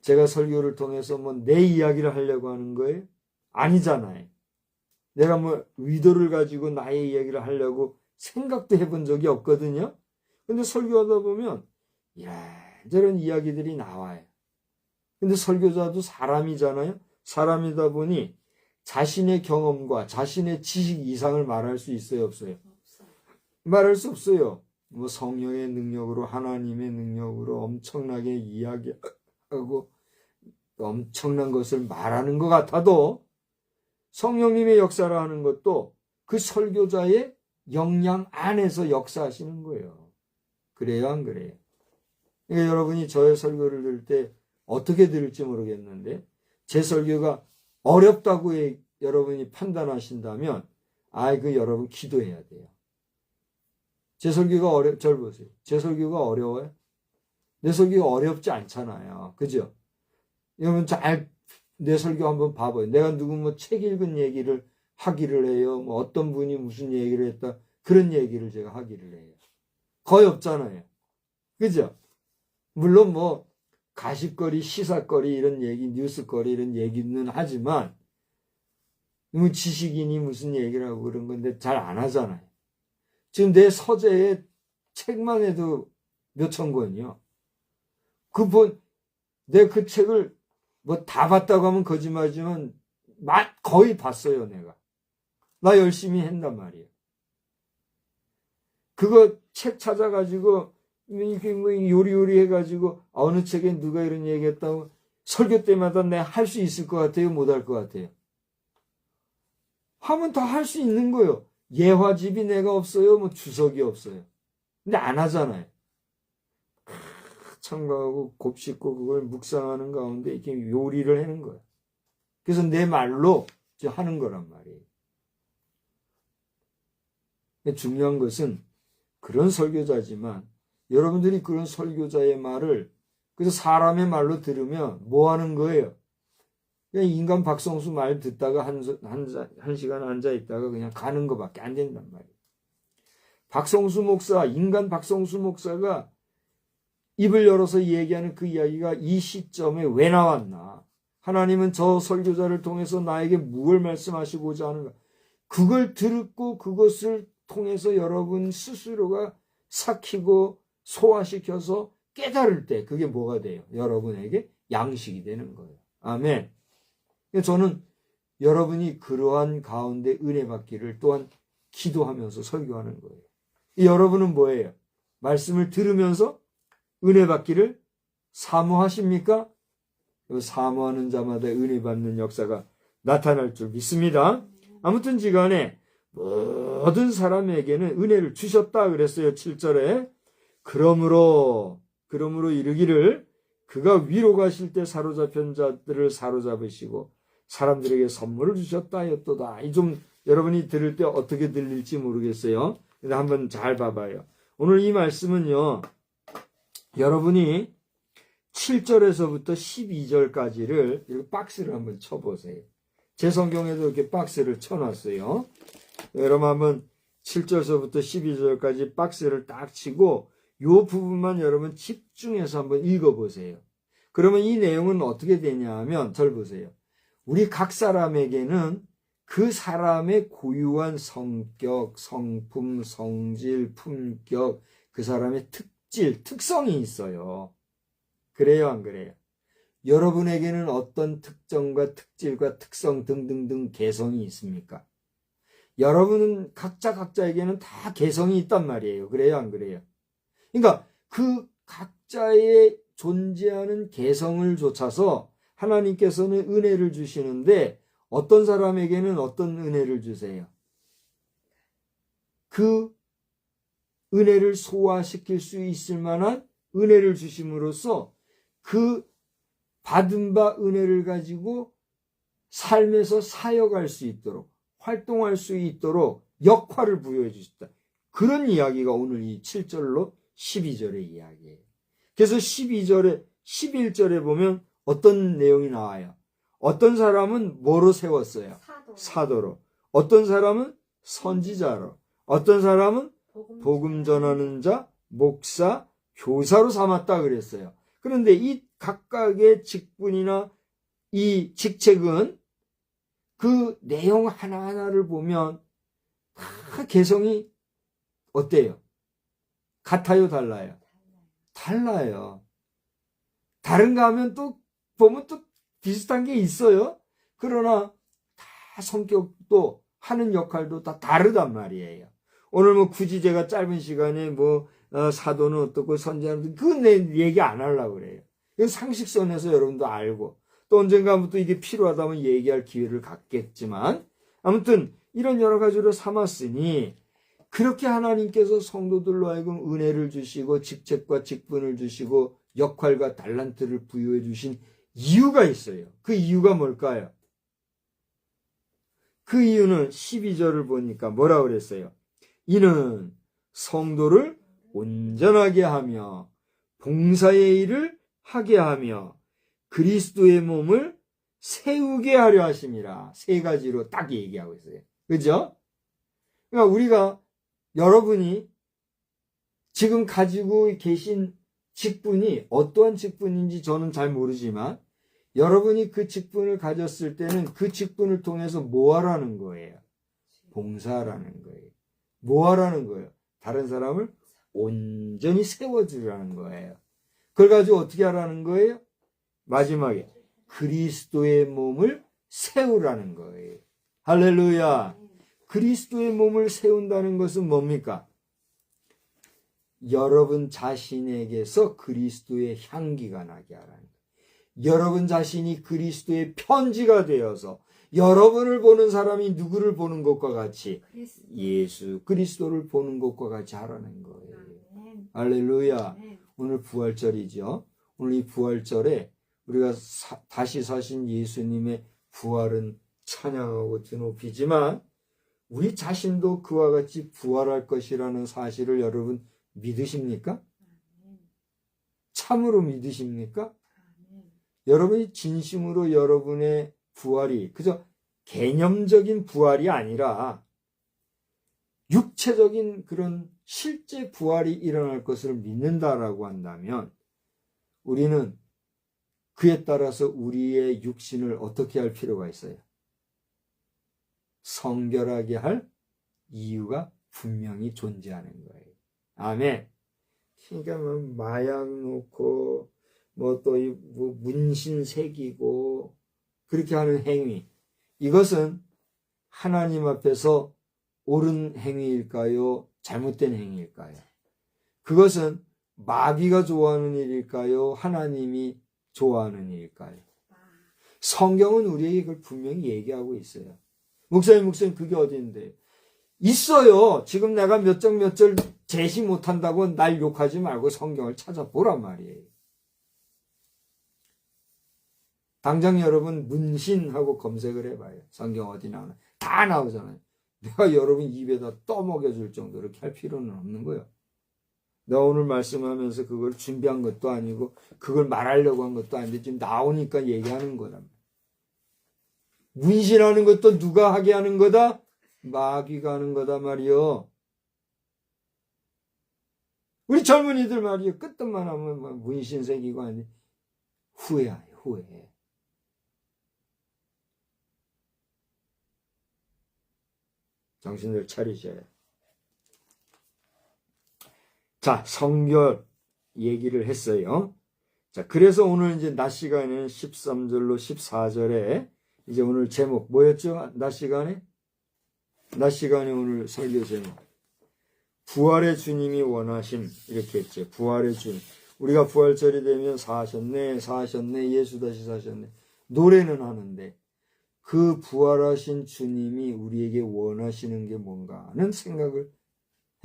A: 제가 설교를 통해서 뭐 내 이야기를 하려고 하는 거예요? 아니잖아요. 내가 뭐 의도를 가지고 나의 이야기를 하려고 생각도 해본 적이 없거든요. 근데 설교하다 보면 이런저런 이야기들이 나와요. 근데 설교자도 사람이잖아요. 사람이다 보니 자신의 경험과 자신의 지식 이상을 말할 수 있어요, 없어요? 말할 수 없어요. 뭐 성령의 능력으로, 하나님의 능력으로 엄청나게 이야기하고 엄청난 것을 말하는 것 같아도 성령님의 역사를 하는 것도 그 설교자의 역량 안에서 역사하시는 거예요. 그래요, 안 그래요? 그러니까 여러분이 저의 설교를 들을 때 어떻게 들을지 모르겠는데 제 설교가 어렵다고 여러분이 판단하신다면 여러분 기도해야 돼요. 제 설교가 절 보세요. 제 설교가 어려워요? 내 설교가 어렵지 않잖아요. 그죠? 여러분 내 설교 한번 봐봐요. 내가 누구 뭐 책 읽은 얘기를 하기를 해요. 뭐 어떤 분이 무슨 얘기를 했다. 그런 얘기를 제가 하기를 해요. 거의 없잖아요. 그죠? 물론 뭐 가십거리, 시사거리 이런 얘기, 뉴스거리 이런 얘기는 하지만 뭐 지식인이 무슨 얘기를 하고 그런 건데 잘 안 하잖아요. 지금 내 서재에 책만 해도 몇천 권이요. 내가 그 책을 뭐 다 봤다고 하면 거짓말이지만 거의 봤어요, 내가. 나 열심히 했단 말이에요. 그거 책 찾아가지고 이렇게 뭐 요리요리 해가지고 어느 책에 누가 이런 얘기했다고 설교 때마다 내가 할 수 있을 것 같아요, 못 할 것 같아요? 하면 다 할 수 있는 거예요. 예화집이 내가 없어요, 뭐 주석이 없어요. 근데 안 하잖아요. 참가하고 곱씹고 그걸 묵상하는 가운데 이렇게 요리를 하는 거예요. 그래서 내 말로 하는 거란 말이에요. 중요한 것은 그런 설교자지만 여러분들이 그런 설교자의 말을 그래서 사람의 말로 들으면 뭐 하는 거예요? 그냥 인간 박성수 말 듣다가 한 시간 앉아 있다가 그냥 가는 것밖에 안 된단 말이에요. 인간 박성수 목사가 입을 열어서 얘기하는 그 이야기가 이 시점에 왜 나왔나? 하나님은 저 설교자를 통해서 나에게 무엇을 말씀하시고자 하는가? 그걸 듣고 그것을 통해서 여러분 스스로가 삭히고 소화시켜서 깨달을 때 그게 뭐가 돼요? 여러분에게 양식이 되는 거예요. 아멘. 저는 여러분이 그러한 가운데 은혜 받기를 또한 기도하면서 설교하는 거예요. 여러분은 뭐예요? 말씀을 들으면서 은혜 받기를 사모하십니까? 사모하는 자마다 은혜 받는 역사가 나타날 줄 믿습니다. 아무튼 지간에 모든 사람에게는 은혜를 주셨다 그랬어요. 7절에. 그러므로 이르기를 그가 위로 가실 때 사로잡힌 자들을 사로잡으시고 사람들에게 선물을 주셨다 하였도다. 좀 여러분이 들을 때 어떻게 들릴지 모르겠어요. 근데 한번 잘 봐봐요. 오늘 이 말씀은요. 여러분이 7절에서부터 12절까지를 이렇게 박스를 한번 쳐보세요. 제 성경에도 이렇게 박스를 쳐놨어요. 여러분 한번 7절서부터 12절까지 박스를 딱 치고 이 부분만 여러분 집중해서 한번 읽어보세요. 그러면 이 내용은 어떻게 되냐 하면 절 보세요. 우리 각 사람에게는 그 사람의 고유한 성격, 성품, 성질, 품격, 그 사람의 특성이 있어요. 그래요, 안 그래요? 여러분에게는 어떤 특정과 특질과 특성 등등등 개성이 있습니까? 여러분은 각자에게는 다 개성이 있단 말이에요. 그래요, 안 그래요? 그러니까 그 각자의 존재하는 개성을 좇아서 하나님께서는 은혜를 주시는데 어떤 사람에게는 어떤 은혜를 주세요? 그 은혜를 소화시킬 수 있을 만한 은혜를 주심으로써 그 받은 바 은혜를 가지고 삶에서 사역할 수 있도록, 활동할 수 있도록 역할을 부여해 주셨다. 그런 이야기가 오늘 이 7절로 12절의 이야기예요. 그래서 12절에 11절에 보면 어떤 내용이 나와요. 어떤 사람은 뭐로 세웠어요? 사도로. 어떤 사람은 선지자로. 어떤 사람은 복음 전하는 자, 목사, 교사로 삼았다 그랬어요. 그런데 이 각각의 직분이나 이 직책은 그 내용 하나하나를 보면 다 개성이 어때요? 같아요, 달라요? 달라요. 다른가 하면 또 보면 또 비슷한 게 있어요. 그러나 다 성격도 하는 역할도 다 다르단 말이에요. 오늘 뭐 굳이 제가 짧은 시간에 뭐 사도는 어떻고 선지자는 그건 내 얘기 안 하려고 그래요. 이건 상식선에서 여러분도 알고 또 언젠가 또 이게 필요하다면 얘기할 기회를 갖겠지만 아무튼 이런 여러 가지로 삼았으니 그렇게 하나님께서 성도들로 하여금 은혜를 주시고 직책과 직분을 주시고 역할과 달란트를 부여해 주신 이유가 있어요. 그 이유가 뭘까요? 그 이유는 12절을 보니까 뭐라 그랬어요? 이는 성도를 온전하게 하며 봉사의 일을 하게 하며 그리스도의 몸을 세우게 하려 하심이라. 세 가지로 딱 얘기하고 있어요. 그죠? 그러니까 우리가 여러분이 지금 가지고 계신 직분이 어떠한 직분인지 저는 잘 모르지만 여러분이 그 직분을 가졌을 때는 그 직분을 통해서 뭐 하라는 거예요? 봉사하라는 거예요. 뭐 하라는 거예요? 다른 사람을 온전히 세워주라는 거예요. 그걸 가지고 어떻게 하라는 거예요? 마지막에 그리스도의 몸을 세우라는 거예요. 할렐루야. 그리스도의 몸을 세운다는 것은 뭡니까? 여러분 자신에게서 그리스도의 향기가 나게 하라는 거예요. 여러분 자신이 그리스도의 편지가 되어서 여러분을 보는 사람이 누구를 보는 것과 같이 예수 그리스도를 보는 것과 같이 하라는 거예요. 할렐루야. 오늘 부활절이죠. 오늘 이 부활절에 우리가 다시 사신 예수님의 부활은 찬양하고 드높이지만 우리 자신도 그와 같이 부활할 것이라는 사실을 여러분 믿으십니까? 참으로 믿으십니까? 여러분이 진심으로 여러분의 부활이 그저 개념적인 부활이 아니라 육체적인 그런 실제 부활이 일어날 것을 믿는다라고 한다면 우리는 그에 따라서 우리의 육신을 어떻게 할 필요가 있어요? 성결하게 할 이유가 분명히 존재하는 거예요. 아멘. 그러니까 뭐 마약 놓고 뭐 또 뭐 문신 새기고 그렇게 하는 행위, 이것은 하나님 앞에서 옳은 행위일까요? 잘못된 행위일까요? 그것은 마귀가 좋아하는 일일까요? 하나님이 좋아하는 일일까요? 성경은 우리에게 그걸 분명히 얘기하고 있어요. 목사님 그게 어디인데요? 있어요. 지금 내가 몇 절 제시 못한다고 날 욕하지 말고 성경을 찾아보란 말이에요. 당장 여러분 문신하고 검색을 해봐요. 성경 어디 나오나. 다 나오잖아요. 내가 여러분 입에다 떠먹여줄 정도로 이렇게 할 필요는 없는 거예요. 내가 오늘 말씀하면서 그걸 준비한 것도 아니고 그걸 말하려고 한 것도 아닌데 지금 나오니까 얘기하는 거란 말이에요. 문신하는 것도 누가 하게 하는 거다? 마귀가 하는 거다 말이요. 우리 젊은이들 말이요. 끝만 하면 막 문신 새기고 하는데 후회해요. 후회해. 정신을 차리셔야 해요. 자, 성결 얘기를 했어요. 자, 그래서 오늘 이제 낮 시간에는 13절로 14절에 이제 오늘 제목 뭐였죠? 낮 시간에 오늘 설교 제목 부활의 주님이 원하심 이렇게 했죠. 부활의 주님. 우리가 부활절이 되면 사셨네 예수 다시 사셨네 노래는 하는데 그 부활하신 주님이 우리에게 원하시는 게 뭔가 하는 생각을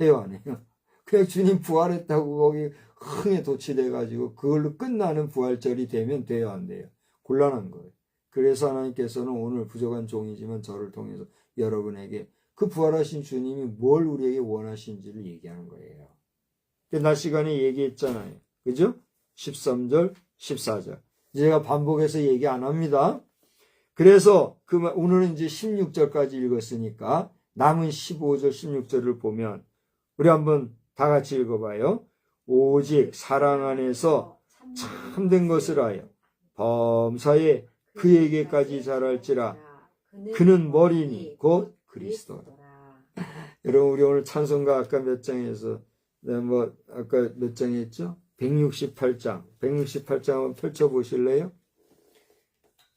A: 해요, 안 해요? 그냥 주님 부활했다고 거기 흥에 도취돼가지고 그걸로 끝나는 부활절이 되면 돼요, 안 돼요? 곤란한 거예요. 그래서 하나님께서는 오늘 부족한 종이지만 저를 통해서 여러분에게 그 부활하신 주님이 뭘 우리에게 원하신지를 얘기하는 거예요. 낮 시간에 얘기했잖아요. 그죠? 13절, 14절. 제가 반복해서 얘기 안 합니다. 그래서 오늘은 이제 16절까지 읽었으니까 남은 15절, 16절을 보면 우리 한번 다 같이 읽어봐요. 오직 사랑 안에서 참된 것을 하여 범사에 그에게까지 자랄지라. 그는 머리니 곧 그리스도라. 여러분, 우리 오늘 찬송가 아까 몇 장에서 아까 몇 장 했죠? 168장. 168장 한번 펼쳐보실래요?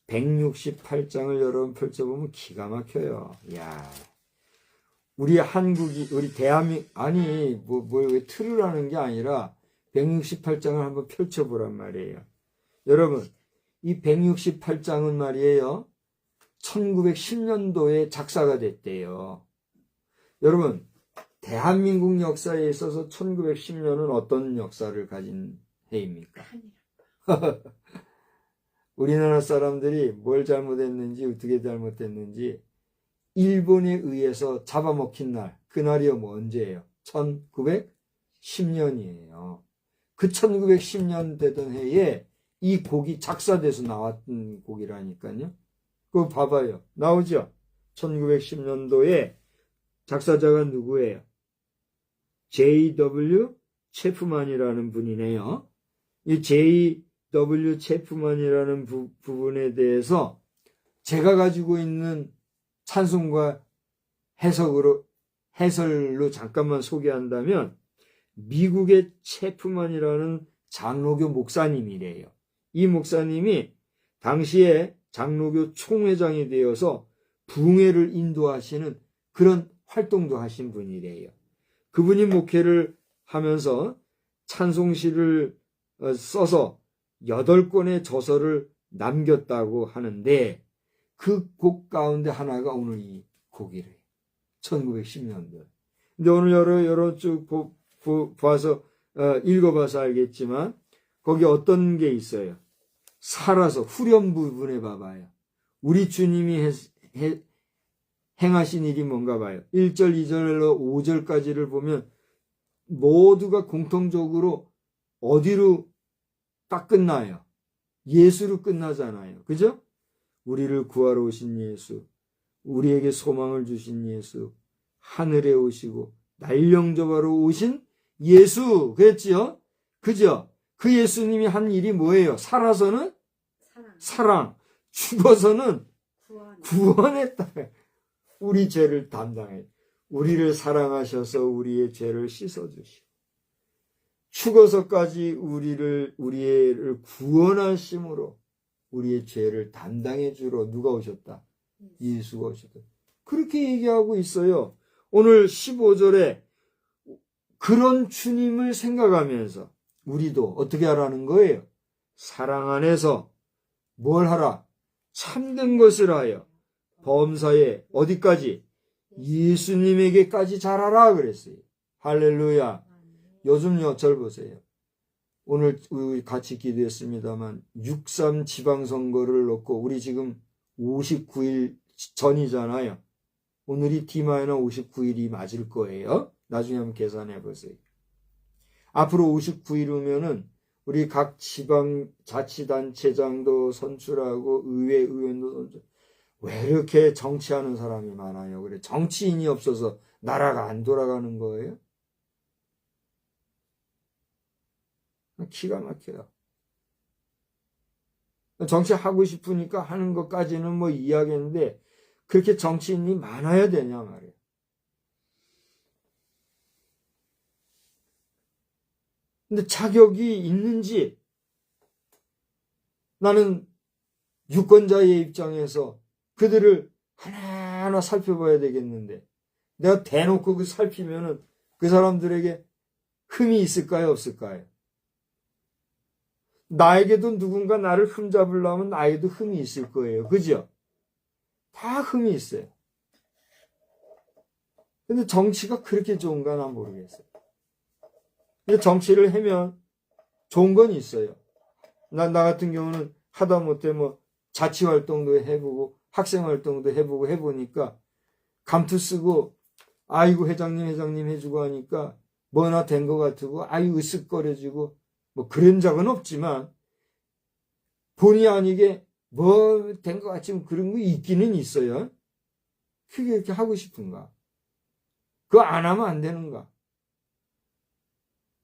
A: 168장을 여러분 펼쳐보면 기가 막혀요. 야, 우리 한국이, 우리 대한민국, 아니, 왜 틀을 하는 게 아니라 168장을 한번 펼쳐보란 말이에요. 여러분, 이 168장은 말이에요. 1910년도에 작사가 됐대요. 여러분, 대한민국 역사에 있어서 1910년은 어떤 역사를 가진 해입니까? 우리나라 사람들이 뭘 잘못했는지, 어떻게 잘못했는지, 일본에 의해서 잡아먹힌 날, 그날이 언제예요? 1910년이에요. 그 1910년 되던 해에 이 곡이 작사돼서 나왔던 곡이라니까요. 그거 봐봐요. 나오죠? 1910년도에 작사자가 누구예요? J.W. 체프만이라는 분이네요. 이 J.W. 체프만이라는 부분에 대해서 제가 가지고 있는 찬송과 해설로 잠깐만 소개한다면, 미국의 체프만이라는 장로교 목사님이래요. 이 목사님이 당시에 장로교 총회장이 되어서 부흥회를 인도하시는 그런 활동도 하신 분이래요. 그분이 목회를 하면서 찬송시를 써서 8권의 저서를 남겼다고 하는데, 그 곡 가운데 하나가 오늘 이 곡이래요. 1910년도. 근데 오늘 여러 쭉 봐서, 읽어봐서 알겠지만, 거기 어떤 게 있어요? 살아서, 후렴 부분에 봐봐요. 우리 주님이 행하신 일이 뭔가 봐요. 1절, 2절로 5절까지를 보면 모두가 공통적으로 어디로 딱 끝나요? 예수로 끝나잖아요. 그죠? 우리를 구하러 오신 예수, 우리에게 소망을 주신 예수, 하늘에 오시고 날 영접하러 오신 예수, 그랬지요? 그죠? 그 예수님이 한 일이 뭐예요? 살아서는 사랑, 죽어서는 구원했다. 우리 죄를 담당해. 우리를 사랑하셔서 우리의 죄를 씻어주시고, 죽어서까지 우리를 구원하심으로 우리의 죄를 담당해 주러 누가 오셨다? 예수가 오셨다. 그렇게 얘기하고 있어요. 오늘 15절에 그런 주님을 생각하면서 우리도 어떻게 하라는 거예요? 사랑 안에서 뭘 하라? 참된 것을 하여 범사에 어디까지? 예수님에게까지 자라라 그랬어요. 할렐루야. 요즘요, 절 보세요. 오늘 같이 기도했습니다만 6.3 지방선거를 놓고 우리 지금 59일 전이잖아요. 오늘이 D-59일이 맞을 거예요. 나중에 한번 계산해 보세요. 앞으로 59일 후면은 우리 각 지방 자치단체장도 선출하고 의회 의원도 선출. 왜 이렇게 정치하는 사람이 많아요? 그래, 정치인이 없어서 나라가 안 돌아가는 거예요? 기가 막혀요. 정치하고 싶으니까 하는 것까지는 이해하겠는데, 그렇게 정치인이 많아야 되냐 말이에요. 근데 자격이 있는지, 나는 유권자의 입장에서 그들을 하나하나 살펴봐야 되겠는데, 내가 대놓고 살피면은 그 사람들에게 흠이 있을까요, 없을까요? 나에게도 누군가 나를 흠잡으려면 나에게도 흠이 있을 거예요. 그죠? 다 흠이 있어요. 근데 정치가 그렇게 좋은가 난 모르겠어요. 근데 정치를 하면 좋은 건 있어요. 나 같은 경우는 하다못해 뭐 자치활동도 해보고 학생활동도 해보고 해보니까 감투 쓰고 아이고 회장님 해주고 하니까 뭐나 된 것 같고 아유 으쓱거려지고 뭐 그런 적은 없지만 본의 아니게 뭐 된 것 같지만 그런 거 있기는 있어요. 그게 이렇게 하고 싶은가? 그거 안 하면 안 되는가?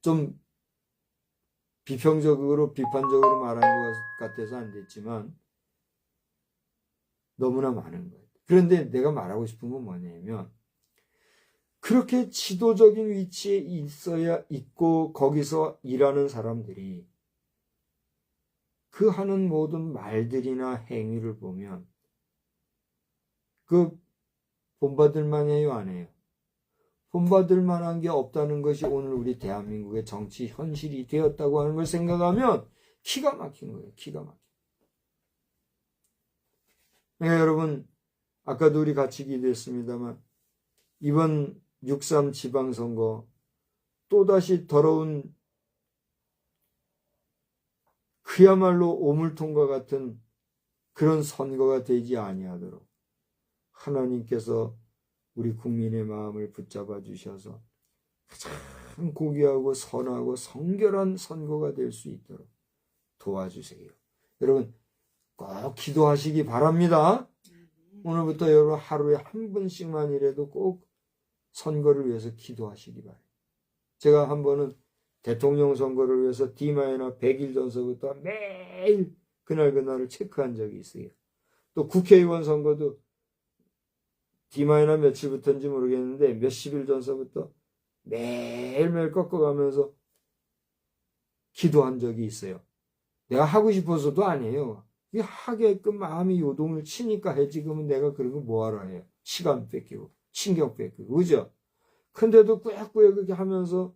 A: 좀 비평적으로 비판적으로 말한 것 같아서 안 됐지만 너무나 많은 거예요. 그런데 내가 말하고 싶은 건 뭐냐면 그렇게 지도적인 위치에 있어야 있고 거기서 일하는 사람들이 그 하는 모든 말들이나 행위를 보면 그 본받을 만해요, 안 해요? 본받을 만한 게 없다는 것이 오늘 우리 대한민국의 정치 현실이 되었다고 하는 걸 생각하면 기가 막힌 거예요. 기가 막힌. 네, 여러분 아까도 우리 같이 기도했습니다만 이번 6.3 지방선거 또다시 더러운 그야말로 오물통과 같은 그런 선거가 되지 아니하도록 하나님께서 우리 국민의 마음을 붙잡아 주셔서 가장 고귀하고 선하고 성결한 선거가 될 수 있도록 도와주세요. 여러분 꼭 기도하시기 바랍니다. 오늘부터 여러분 하루에 한 번씩만이라도 꼭 선거를 위해서 기도하시기 바랍니다. 제가 한 번은 대통령 선거를 위해서 D-100일 전서부터 매일 그날을 체크한 적이 있어요. 또 국회의원 선거도 D-며칠부터인지 모르겠는데 몇십 일 전서부터 매일매일 꺾어가면서 기도한 적이 있어요. 내가 하고 싶어서도 아니에요. 이게 하게끔 마음이 요동을 치니까 해지. 그러면 내가 그런 거 뭐하러 해요? 시간 뺏기고 신경 뺏기고 그죠? 근데도 꾸역꾸역 그렇게 하면서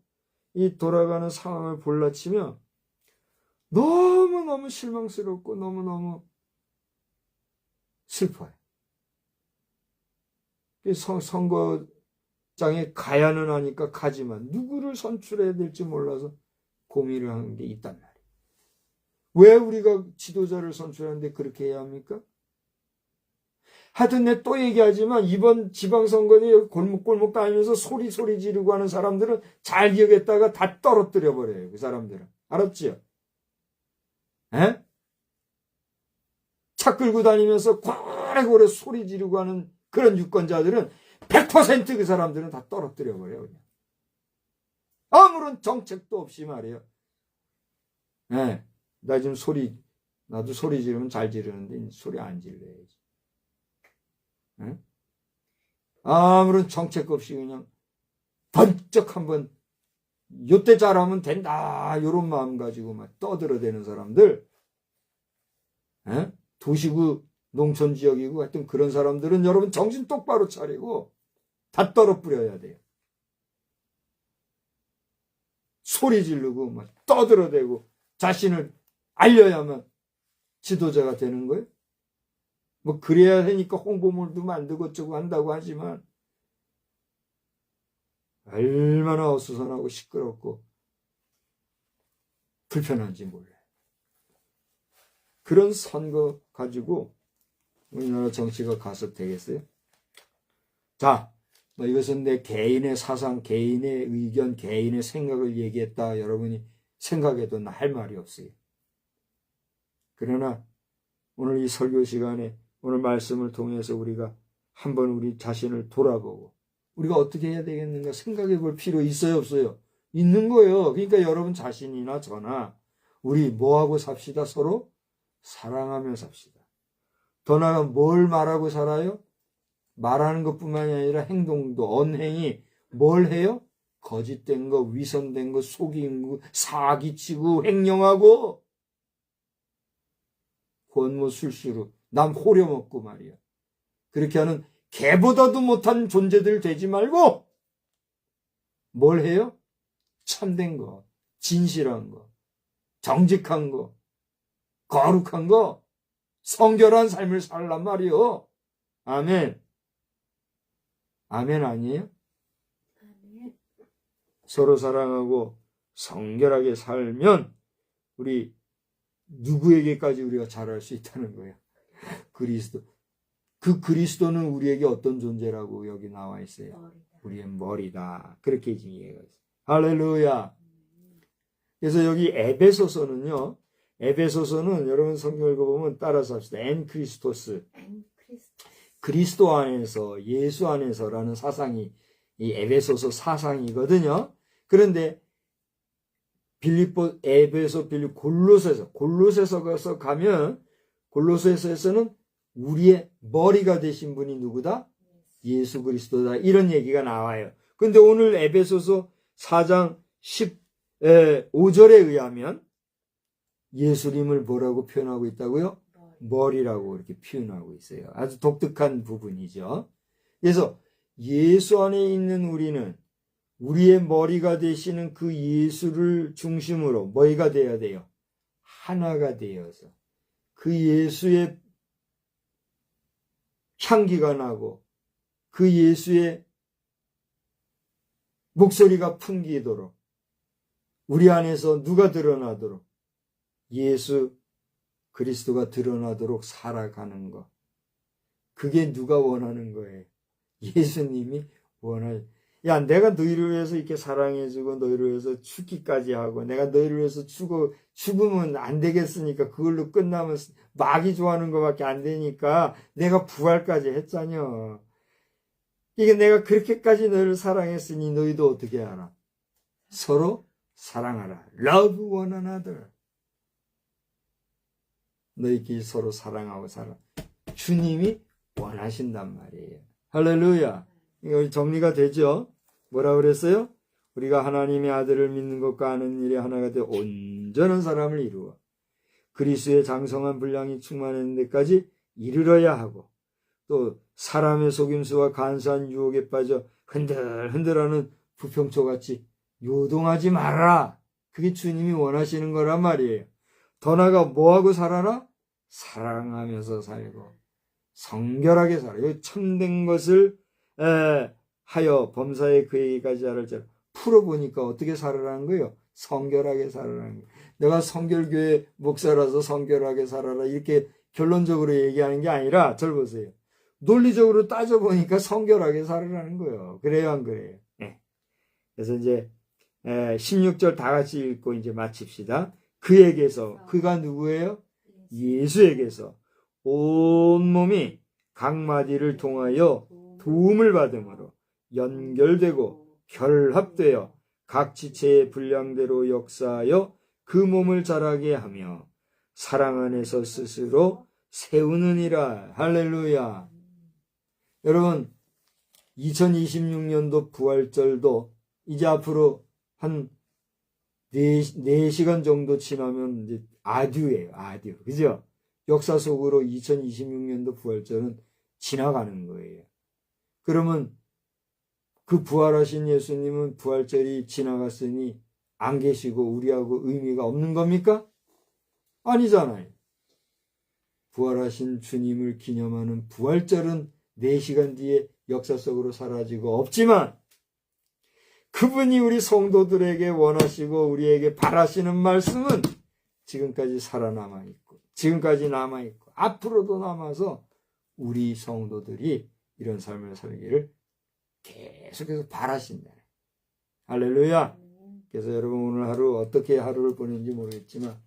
A: 이 돌아가는 상황을 볼라치면 너무너무 실망스럽고 너무너무 슬퍼요. 선거장에 가야는 하니까 가지만 누구를 선출해야 될지 몰라서 고민을 하는 게 있단 말이에요. 왜 우리가 지도자를 선출하는데 그렇게 해야 합니까? 하여튼 내 또 얘기하지만 이번 지방선거에 골목골목 다니면서 소리 지르고 하는 사람들은 잘 기억했다가 다 떨어뜨려 버려요. 그 사람들은. 알았지요? 에? 차 끌고 다니면서 고래고래 소리 지르고 하는 그런 유권자들은 100% 그 사람들은 다 떨어뜨려 버려요. 그냥. 아무런 정책도 없이 말이에요. 에? 나도 소리 지르면 잘 지르는데 소리 안 질러야지. 에? 아무런 정책 없이 그냥 번쩍 한번 요때 잘하면 된다 요런 마음 가지고 막 떠들어대는 사람들, 에? 도시구 농촌지역이고 하여튼 그런 사람들은 여러분 정신 똑바로 차리고 다 떨어뜨려야 돼요. 소리 지르고 막 떠들어대고 자신을 알려야만 지도자가 되는 거예요. 뭐 그래야 하니까 홍보물도 만들고 어쩌고 한다고 하지만 얼마나 어수선하고 시끄럽고 불편한지 몰라요. 그런 선거 가지고 우리나라 정치가 가서 되겠어요? 자, 뭐 이것은 내 개인의 사상, 개인의 의견, 개인의 생각을 얘기했다. 여러분이 생각해도 나 할 말이 없어요. 그러나 오늘 이 설교 시간에 오늘 말씀을 통해서 우리가 한번 우리 자신을 돌아보고 우리가 어떻게 해야 되겠는가 생각해 볼 필요 있어요, 없어요? 있는 거예요. 그러니까 여러분 자신이나 저나 우리 뭐하고 삽시다? 서로 사랑하며 삽시다. 더 나아가 뭘 말하고 살아요? 말하는 것뿐만이 아니라 행동도, 언행이 뭘 해요? 거짓된 거, 위선된 거, 속이고, 사기치고, 횡령하고, 권모술수로 남 호려먹고 말이야. 그렇게 하는 개보다도 못한 존재들 되지 말고 뭘 해요? 참된 거, 진실한 거, 정직한 거, 거룩한 거, 성결한 삶을 살란 말이요. 아멘. 아멘 아니에요?
B: 아멘.
A: 서로 사랑하고 성결하게 살면 우리 누구에게까지 우리가 잘할 수 있다는 거예요. 그리스도. 그 그리스도는 우리에게 어떤 존재라고 여기 나와 있어요.
B: 머리다.
A: 우리의 머리다. 그렇게 지금 얘기가 있어요. 할렐루야. 그래서 여기 에베소서는요. 에베소서는 여러분 성경 읽어보면 따라서 합시다. 엔 크리스토스.
B: 크리스토.
A: 그리스도 안에서, 예수 안에서라는 사상이 이 에베소서 사상이거든요. 그런데 에베소, 골로새서 가면 골로새서에서는 우리의 머리가 되신 분이 누구다? 예수 그리스도다. 이런 얘기가 나와요. 근데 오늘 에베소서 4장 15절에 의하면 예수님을 뭐라고 표현하고 있다고요? 머리라고 이렇게 표현하고 있어요. 아주 독특한 부분이죠. 그래서 예수 안에 있는 우리는 우리의 머리가 되시는 그 예수를 중심으로 뭐가 되어야 돼요? 하나가 되어서 그 예수의 향기가 나고 그 예수의 목소리가 풍기도록 우리 안에서 누가 드러나도록 예수 그리스도가 드러나도록 살아가는 것. 그게 누가 원하는 거예요? 예수님이 원하는. 야, 내가 너희를 위해서 이렇게 사랑해주고 너희를 위해서 죽기까지 하고 내가 너희를 위해서 죽으면 안 되겠으니까 그걸로 끝나면 마귀 좋아하는 것밖에 안 되니까 내가 부활까지 했잖여. 이게 내가 그렇게까지 너희를 사랑했으니 너희도 어떻게 하라? 서로 사랑하라. Love one another. 너희끼리 서로 사랑하고 살아. 주님이 원하신단 말이에요. 할렐루야. 이거 정리가 되죠? 뭐라 그랬어요? 우리가 하나님의 아들을 믿는 것과 아는 일이 하나가 되어 온전한 사람을 이루어 그리스도의 장성한 분량이 충만한 데까지 이르러야 하고 또 사람의 속임수와 간사한 유혹에 빠져 흔들흔들하는 부평초같이 요동하지 말아라. 그게 주님이 원하시는 거란 말이에요. 더 나아가 뭐하고 살아라? 사랑하면서 살고 성결하게 살아요. 참된 것을 하여 범사에 그에게까지 하랄지라. 풀어보니까 어떻게 살아라는 거예요? 성결하게 살아라는 거예요. 내가 성결교회 목사라서 성결하게 살아라 이렇게 결론적으로 얘기하는 게 아니라 절 보세요. 논리적으로 따져보니까 성결하게 살아라는 거예요. 그래요 안 그래요? 네. 그래서 이제 16절 다 같이 읽고 이제 마칩시다. 그에게서, 그가 누구예요? 예수에게서 온 몸이 각 마디를 통하여 도움을 받음으로 연결되고 결합되어 각 지체의 분량대로 역사하여 그 몸을 자라게 하며 사랑 안에서 스스로 세우느니라. 할렐루야. 여러분 2026년도 부활절도 이제 앞으로 한 4시간 정도 지나면 이제 아듀예요. 아듀. 그죠? 역사 속으로 2026년도 부활절은 지나가는 거예요. 그러면 그 부활하신 예수님은 부활절이 지나갔으니 안 계시고 우리하고 의미가 없는 겁니까? 아니잖아요. 부활하신 주님을 기념하는 부활절은 4시간 뒤에 역사 속으로 사라지고 없지만 그분이 우리 성도들에게 원하시고 우리에게 바라시는 말씀은 지금까지 살아남아 있고 지금까지 남아 있고 앞으로도 남아서 우리 성도들이 이런 삶을 살기를 계속해서 바라신다. 할렐루야. 그래서 여러분 오늘 하루 어떻게 하루를 보낸지 모르겠지만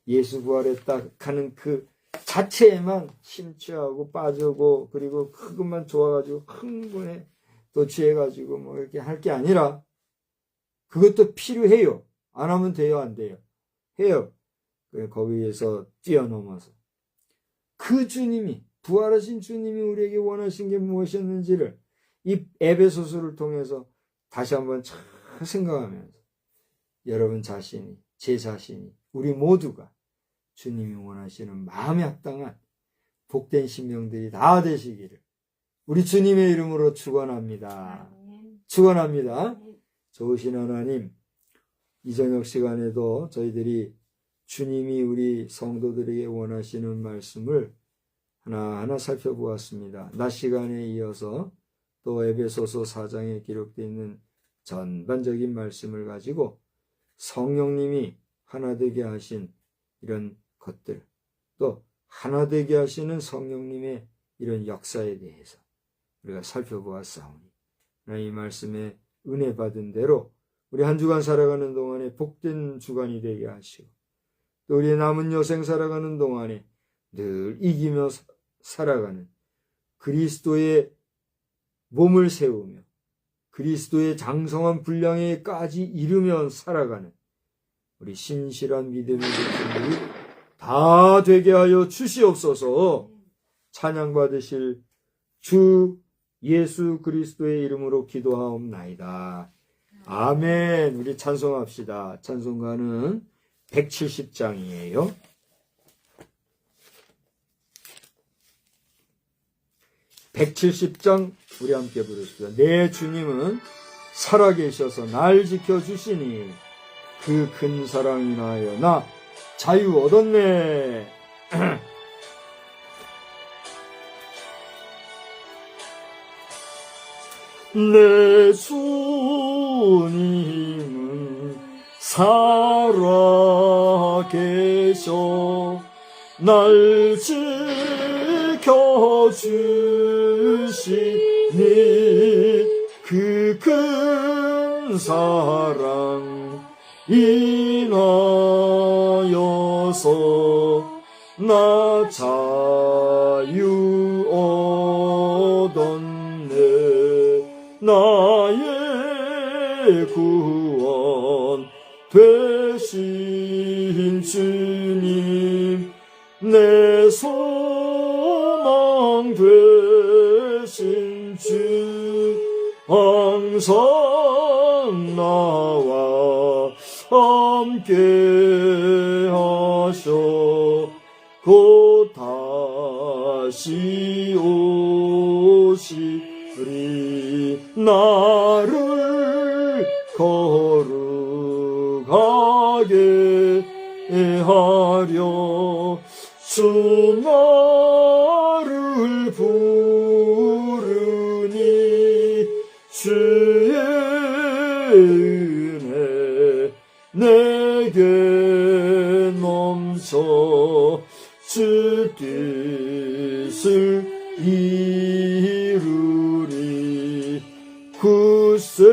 A: 예수 부활했다 하는 그 자체에만 심취하고 빠지고 그리고 그것만 좋아가지고 흥분해 또 취해가지고 뭐 이렇게 할 게 아니라 그것도 필요해요. 안 하면 돼요, 안 돼요? 해요. 거기에서 뛰어넘어서 그 주님이 부활하신 주님이 우리에게 원하신 게 무엇이었는지를 이 에베소서를 통해서 다시 한번 잘 생각하면서 여러분 자신이 제 자신이 우리 모두가 주님이 원하시는 마음에 합당한 복된 신명들이 다 되시기를 우리 주님의 이름으로 축원합니다. 축원합니다. 좋으신 하나님, 이 저녁 시간에도 저희들이 주님이 우리 성도들에게 원하시는 말씀을 하나하나 살펴보았습니다. 낮 시간에 이어서 또 에베소서 4장에 기록되어 있는 전반적인 말씀을 가지고 성령님이 하나 되게 하신 이런 것들, 또 하나 되게 하시는 성령님의 이런 역사에 대해서 우리가 살펴보았사오니 이 말씀에 은혜 받은 대로 우리 한 주간 살아가는 동안에 복된 주간이 되게 하시고, 또 우리의 남은 여생 살아가는 동안에 늘 이기며 살아가는 그리스도의 몸을 세우며 그리스도의 장성한 분량에까지 이르며 살아가는 우리 신실한 믿음의 백성들이 다 되게 하여 주시옵소서. 찬양받으실 주 예수 그리스도의 이름으로 기도하옵나이다. 아멘. 우리 찬송합시다. 찬송가는 170장이에요. 170장 우리 함께 부르시죠. 내 주님은 살아계셔서 날 지켜주시니 그 큰 사랑 인하여 나 자유 얻었네. 내 주님은 살아계셔 날 지켜주시니 그 큰 사랑 인하여서 나 자유 얻었네. 나의 구원 되신 주님, 내 소망 되신 주, 항상 나와 함께 하셔 곧 다시 오시리. 나를 거룩하게 하려 주 나를 부르니 주의 은혜 내게 넘쳐 주 뜻을 이루리. 굳센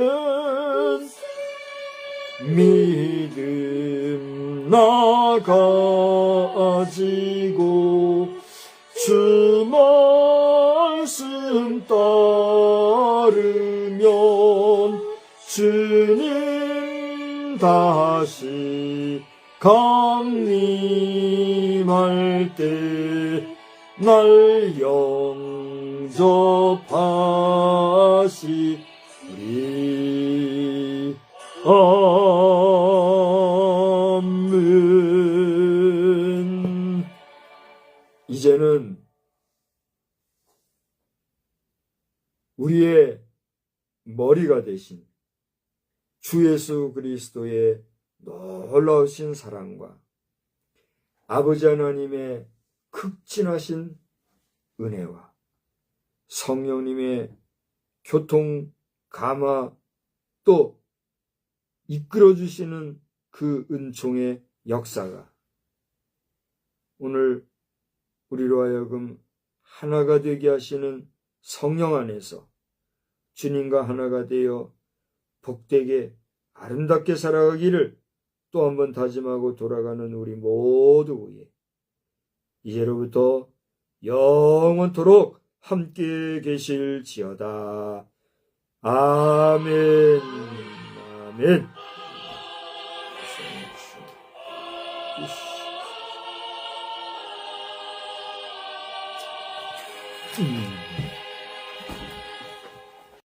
A: 믿음 나 가지고 주 말씀 따르면 주님 다시 강림할 때 날 영접하시리. 아멘. 이제는 우리의 머리가 되신 주 예수 그리스도의 놀라우신 사랑과 아버지 하나님의 극진하신 은혜와 성령님의 교통, 감화, 또 이끌어주시는 그 은총의 역사가 오늘 우리로 하여금 하나가 되게 하시는 성령 안에서 주님과 하나가 되어 복되게 아름답게 살아가기를 또 한번 다짐하고 돌아가는 우리 모두 위에 이제로부터 영원토록 함께 계실지어다. 아멘. 아멘.